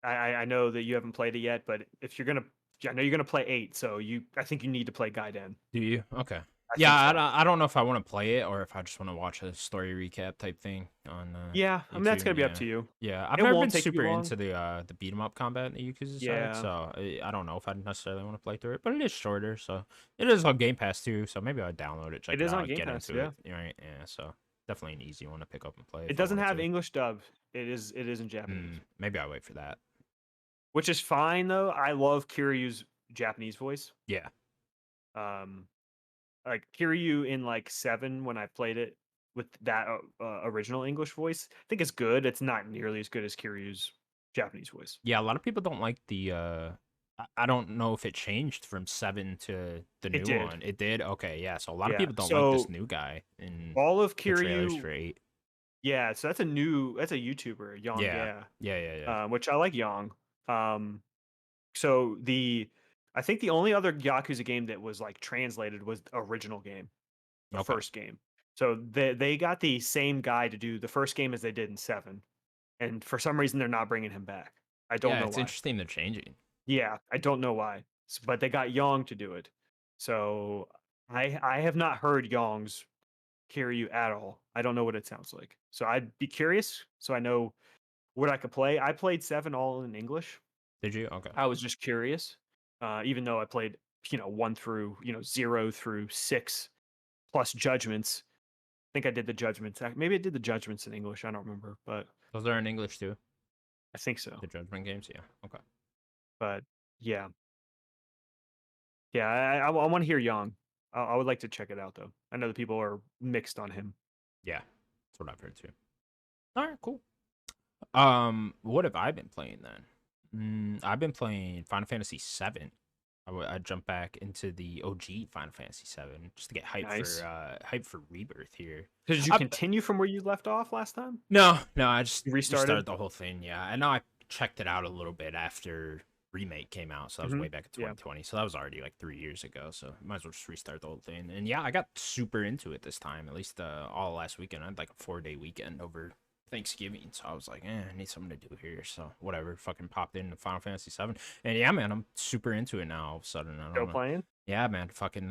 I know that you haven't played it yet, but if you're gonna, I know you're gonna play 8, so I think you need to play Gaiden. Do you? Okay. I Yeah, think so. I don't know if I want to play it or if I just want to watch a story recap type thing on Yeah, I mean that's YouTube. gonna be up Yeah. to you. Yeah, I've It never won't been take you super long. into the beat 'em up combat in the Yakuza side, Yeah, so I don't know if I necessarily want to play through it. But it is shorter, so it is on Game Pass too. So maybe I'll download it, check it it is on out, Game get Pass. into Yeah, it. Right? Yeah. So definitely an easy one to pick up and play it if I doesn't wanted have to. English dub. It is in Japanese, Maybe I'll wait for that. which is fine though. I love Kiryu's Japanese voice. Yeah. Um, like Kiryu in like 7 when I played it with that original English voice, I think it's good. It's not nearly as good as Kiryu's Japanese voice. Yeah, a lot of people don't like the I don't know if it changed from 7 to the It new did. one. It did? Okay, yeah. So a lot of Yeah. people don't like this So new guy in all of the trailers Kiryu, for 8. yeah. So that's a YouTuber, Yang. Yeah. Yeah. Yeah. Which I like Yang. Um, so I think the only other Yakuza game that was like translated was the original game, the Okay. first game. So they got the same guy to do the first game as they did in 7, and for some reason they're not bringing him back. I don't Yeah, know it's why. interesting they're changing. Yeah, I don't know why, but they got Yang to do it. So I have not heard Yang's Kiryu at all. I don't know what it sounds like. So I'd be curious so I know what I could play. I played 7 all in English. Did you? Okay. I was just curious. Even though I played, 1 through, 0 through 6 plus judgments. I think I did the judgments. Maybe I did the judgments in English. I don't remember, but Those are in English too. I think so. The Judgment games, yeah. Okay. But yeah, yeah, I want to hear Yang. I would like to check it out though. I know the people are mixed on him. Yeah. That's what I've heard too. All right, cool. What have I been playing then? I've been playing Final Fantasy 7. I jumped back into the OG Final Fantasy 7 just to get Nice. hype for Rebirth here. Did you I, continue from where you left off last time? no, I just You restarted? restarted the whole thing. Yeah, I know I checked it out a little bit after Remake came out, so that was way back in Yeah. 2020. So that was already like 3 years ago. So might as well just restart the whole thing. And yeah, I got super into it this time. At least all last weekend, I had like a 4-day weekend over Thanksgiving, so I was like, I need something to do here. So whatever, fucking popped into Final Fantasy 7, and yeah, man, I'm super into it now. All of a sudden, I don't Still know. playing? Yeah, man, fucking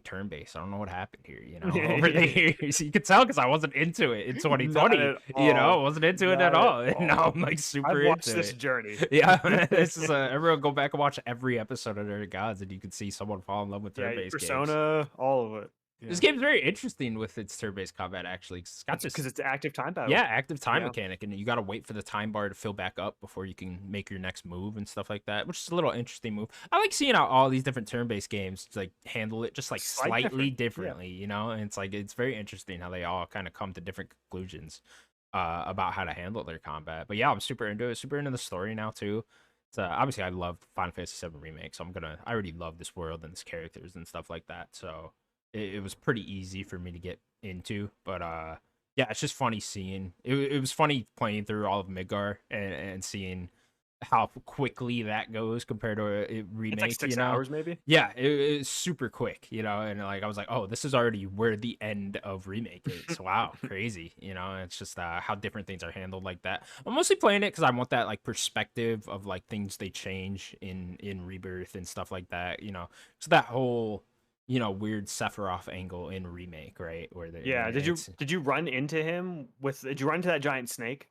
turn based. I don't know what happened here, over the years. You could tell because I wasn't into it in 2020. Not at I wasn't into it Not at all. at And now all. I'm like super I've watched into this it. journey. Yeah, this is everyone go back and watch every episode of Nerdic Gods, and you can see someone fall in love with Yeah, turn-based games. Persona, all of it. This game's very interesting with its turn-based combat, actually. 'Cause it's got this, Because it's active time battle. yeah, active time Yeah. mechanic, and you got to wait for the time bar to fill back up before you can make your next move and stuff like that, which is a little interesting move. I like seeing how all these different turn-based games like handle it just like slightly differently, and it's like it's very interesting how they all kind of come to different conclusions about how to handle their combat. But yeah, I'm super into it, super into the story now too. So obviously I love Final Fantasy VII Remake, so I already love this world and its characters and stuff like that. So it was pretty easy for me to get into. But yeah, it's just funny seeing it was funny playing through all of Midgar and seeing how quickly that goes compared to a remake. It's like 6 hours maybe. Yeah, it's super quick, and like I was like, oh, this is already where the end of Remake is. Wow, crazy, it's just how different things are handled like that. I'm mostly playing it because I want that like perspective of like things they change in Rebirth and stuff like that, so that whole weird Sephiroth angle in Remake, right? Where Yeah. it's Did you run into him with? Did you run into that giant snake?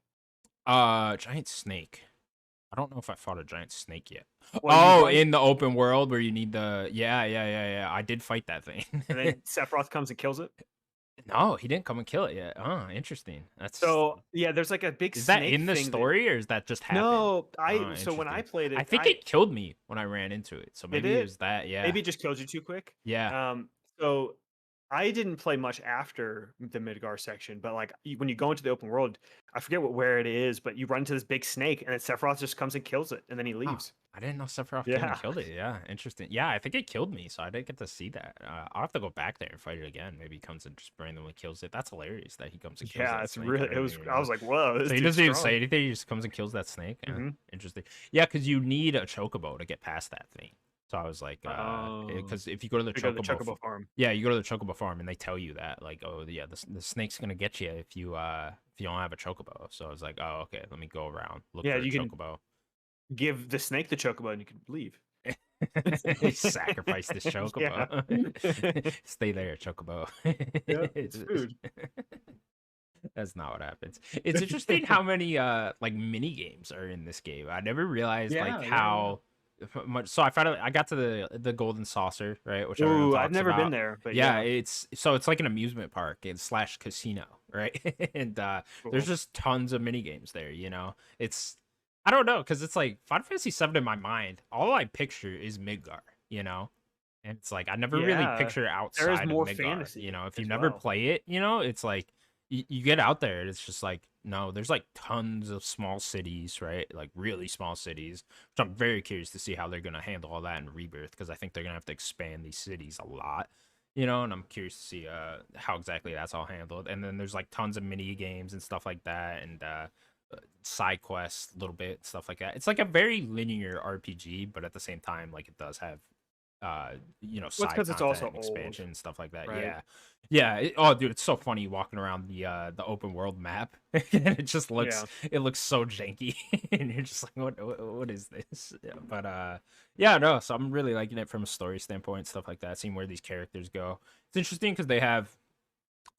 giant snake. I don't know if I fought a giant snake yet. Well, you Oh, run in the open world where you need the yeah. I did fight that thing. and then Sephiroth comes and kills it. No, he didn't come and kill it yet. Oh, interesting. That's So yeah, there's like a big Is that snake in the thing that. story or is that just happened? No, Oh, so when I interesting. played I it, think it killed me when I ran into it. So did maybe it it? was that. Yeah. Maybe it just killed you too quick. Yeah. So I didn't play much after the Midgar section, but like when you go into the open world, I forget where it is, but you run into this big snake, and then Sephiroth just comes and kills it, and then he Oh, leaves. I didn't know Sephiroth came and Yeah, killed it. Yeah, interesting. Yeah, I think it killed me, so I didn't get to see that. I'll have to go back there and fight it again. Maybe he comes and just randomly kills it. That's hilarious that he comes and kills yeah, that it's snake. I really. It didn't was. even I know. was like, whoa, this So he dude's doesn't even strong. say anything. He just comes and kills that snake. Yeah, Hmm. interesting. Yeah, because you need a chocobo to get past that thing. So I was like, Oh, because if you go to the to go to the chocobo, Chocobo farm. yeah, you go to the chocobo farm and they tell you that, like, oh yeah, the snake's gonna get you if you don't have a chocobo. So I was like, oh okay, let me go around look Yeah, for a you can chocobo. give the snake the Chocobo, and you can leave. Sacrifice this Yeah. chocobo. Stay there, chocobo. Yep, it's food. That's not what happens. It's interesting how many like mini games are in this game. I never realized like Yeah. how much. So I finally I got to the golden saucer, right, which everyone Ooh, I've talks never been about. there, but Yeah, yeah, it's like an amusement park and slash casino, right? And there's cool. just tons of mini games there. It's I don't know because it's like Final Fantasy VII in my mind. All I picture is Midgar, you know. And it's like I never really Yeah, picture there is outside of more Midgar. fantasy If you as never well. play it, it's like you get out there and it's just like no, there's like tons of small cities, right? Like really small cities, which I'm very curious to see how they're gonna handle all that in Rebirth because I think they're gonna have to expand these cities a lot, and I'm curious to see how exactly that's all handled. And then there's like tons of mini games and stuff like that, and side quests, a little bit stuff like that. It's like a very linear RPG, but at the same time, like it does have Well, it's side because it's content also and old, expansion and stuff like that. right? Yeah. Oh, dude, it's so funny walking around the open world map, and Yeah. it looks so janky, and you're just like, what is this? Yeah, but yeah, no. So I'm really liking it from a story standpoint, stuff like that. Seeing where these characters go. It's interesting because they have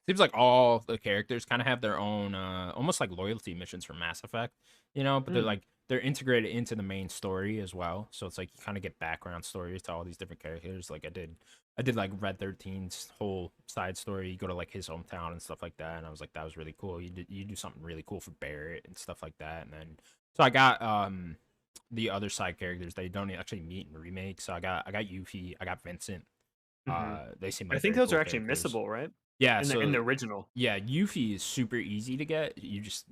seems like all the characters kind of have their own almost like loyalty missions from Mass Effect, but Mm. they're integrated into the main story as well. So it's like you kind of get background stories to all these different characters. Like I did like Red 13's whole side story. You go to like his hometown and stuff like that, and I was like, that was really cool. You do something really cool for Barrett and stuff like that. And then so I got the other side characters they don't actually meet in remake. So I got Yuffie, I got Vincent. Hmm. They seem I like think very those cool are actually characters. missable, right? Yeah, In the so original. yeah, Yuffie is super easy to get. You just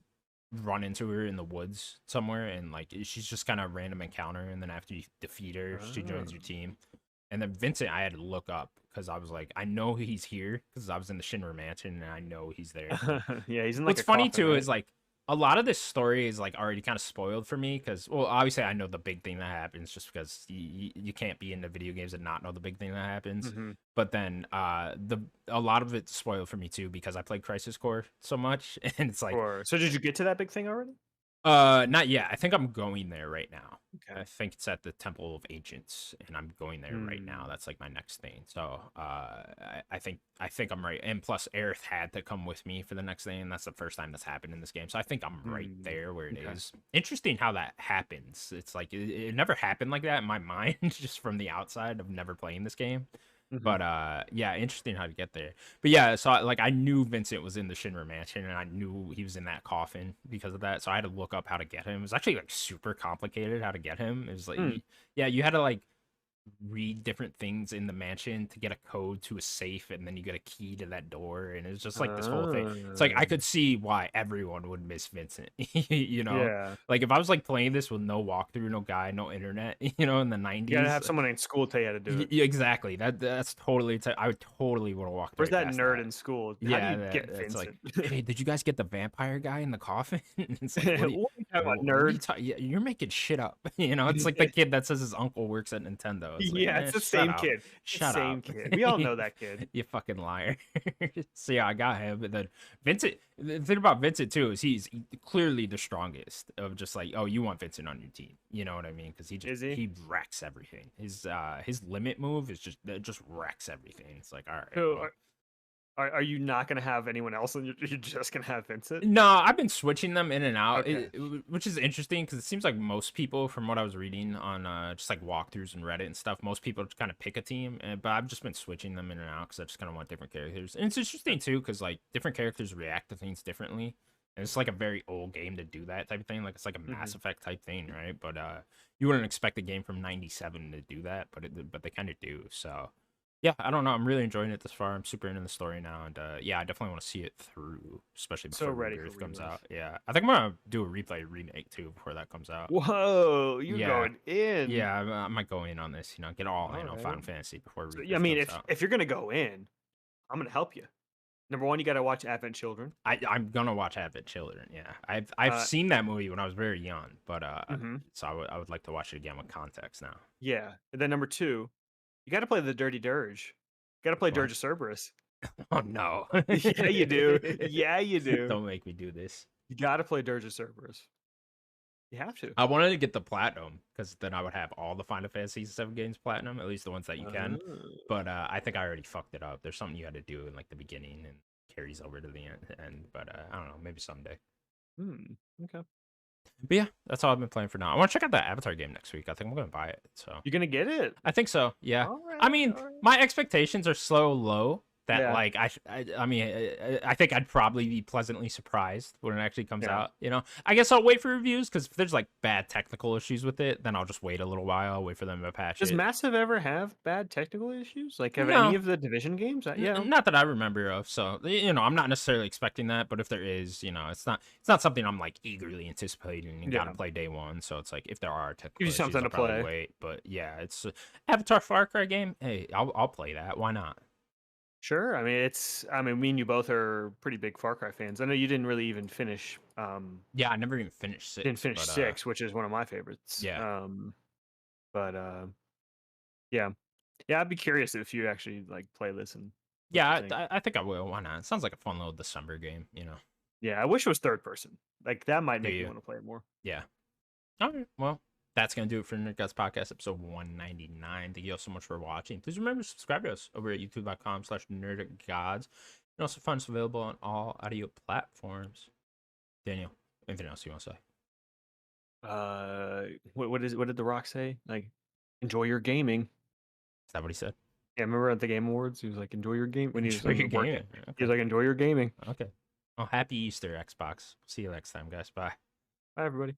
run into her in the woods somewhere, and like she's just kind of a random encounter. And then after you defeat her, she Ah. joins your team. And then Vincent, I had to look up because I was like, I know he's here because I was in the Shinra Mansion, and I know he's there. Yeah, he's in like What's a funny coffin, too right? is like a lot of this story is like already kind of spoiled for me because well obviously I know the big thing that happens just because you can't be into video games and not know the big thing that happens, Hmm. but then the a lot of it's spoiled for me too because I played Crisis Core so much and it's like Or so did you get to that big thing already? not yet. I think I'm going there right now. Okay. I think it's at the Temple of Ancients, and I'm going there right now. Hmm. That's like my next thing. So, I think I'm right. And plus, Aerith had to come with me for the next thing, and that's the first time that's happened in this game. So I think I'm right Hmm. there where it Okay. is. Interesting how that happens. It's like it never happened like that in my mind, just from the outside of never playing this game. Hmm. But yeah, interesting how to get there. But yeah, so like I knew Vincent was in the Shinra Mansion, and I knew he was in that coffin because of that. So I had to look up how to get him. It was actually like super complicated how to get him. It was like, Hmm. yeah, you had to like read different things in the mansion to get a code to a safe, and then you get a key to that door, and it's just like this whole thing. It's like I Ah. could see why everyone would miss Vincent. you know, Yeah. like if I was like playing this with no walkthrough, no guide, no internet, in the You gotta 90s. have someone in school tell you how to do it. Exactly. That's totally. I would totally would have walked Where's right that past nerd that. in school? How do Yeah, you get that's like, Vincent? hey, did you guys get the vampire guy in the coffin? It's like, What are you talking about, what are you nerd? talking? You're making shit up. It's like the kid that says his uncle works at Nintendo. So it's like, Yeah, it's the shut same up, kid. The shut same up, kid. We all know that kid. you fucking liar. So yeah, I got him, and then Vincent. The thing about Vincent too is he's clearly the strongest of just like, oh, you want Vincent on your team, you know what I mean? Because Is he? he wrecks everything. His limit move is just it just wrecks everything. It's like, all right, So well. are you not gonna have anyone else, and you're just gonna have Vincent? No, I've been switching them in and out, Okay. which is interesting because it seems like most people, from what I was reading on just like walkthroughs and Reddit and stuff, most people kind of pick a team, but I've just been switching them in and out because I just kind of want different characters. And it's interesting too because like different characters react to things differently. And it's like a very old game to do that type of thing. Like it's like a Hmm. Mass Effect type thing, right? But you wouldn't expect a game from '97 to do that, but they kind of do. So yeah, I don't know. I'm really enjoying it this far. I'm super into the story now, and yeah, I definitely want to see it through, especially So before ready for Rebirth comes Rebirth. out. Yeah, I think I'm gonna do a replay remake too before that comes out. Whoa, you're Yeah, going in. yeah, I might go in on this. You know, get all All in on right. Final Fantasy before So yeah, I Rebirth mean, comes out. if you're gonna go in, I'm gonna help you. Number one, you gotta watch Advent Children. I'm gonna watch Advent Children. Yeah, I've Uh, seen that movie when I was very young, but mhm. so I would like to watch it again with context now. Yeah, and then number two, you gotta play the Dirty Dirge. You gotta play What? Dirge of Cerberus. Oh no! Yeah, you do. Yeah, you do. Don't make me do this. You gotta play Dirge of Cerberus. You have to. I wanted to get the platinum because then I would have all the Final Fantasy VII games platinum, at least the ones that you can. Oh. But I think I already fucked it up. There's something you had to do in like the beginning and carries over to the end. But I don't know, maybe someday. Hmm. Okay. But yeah, that's all I've been playing for now. I want to check out the Avatar game next week. I think I'm gonna buy it. So You're gonna get it. I think so. Yeah. All I right. mean, All right. my expectations are so low that Yeah. like I mean I think I'd probably be pleasantly surprised when it actually comes Yeah. out. You know, I guess I'll wait for reviews because if there's like bad technical issues with it, then I'll just wait a little while, wait for them to patch Does it. Massive ever have bad technical issues? Like, have any No, of the Division games? Yeah. not that I remember of. So you know, I'm not necessarily expecting that, but if there is, you know, it's not something I'm like eagerly anticipating and gotta Yeah. play day one. So it's like if there are technical Gives you issues, something I'll to probably play. wait. But yeah, it's Avatar Far Cry game. Hey, I'll play that. Why not? Sure. I mean, me and you both are pretty big Far Cry fans. I know you didn't really even Yeah, I never even finished didn't six, finish but 6, which is one of my favorites. yeah, But yeah, yeah, I'd be curious if you actually like play this and what you yeah, think. I think I will. Why not? It sounds like a fun little December game. You know? Yeah, I wish it was third person. Like that might Do make me you? want to play it more. Yeah. All right. Well, that's gonna do it for Nerd Guts Podcast episode 199. Thank you all so much for watching. Please remember to subscribe to us over at youtube.com/nerdgods. And also find us available on all audio platforms. Daniel, anything else you want to say? What did The Rock say? Like, enjoy your gaming. Is that what he said? Yeah, remember at the Game Awards, he was like, enjoy your game when he was Enjoy your working. game. He Okay. was like, enjoy your gaming. Okay. Well, happy Easter, Xbox. See you next time, guys. Bye. Bye, everybody.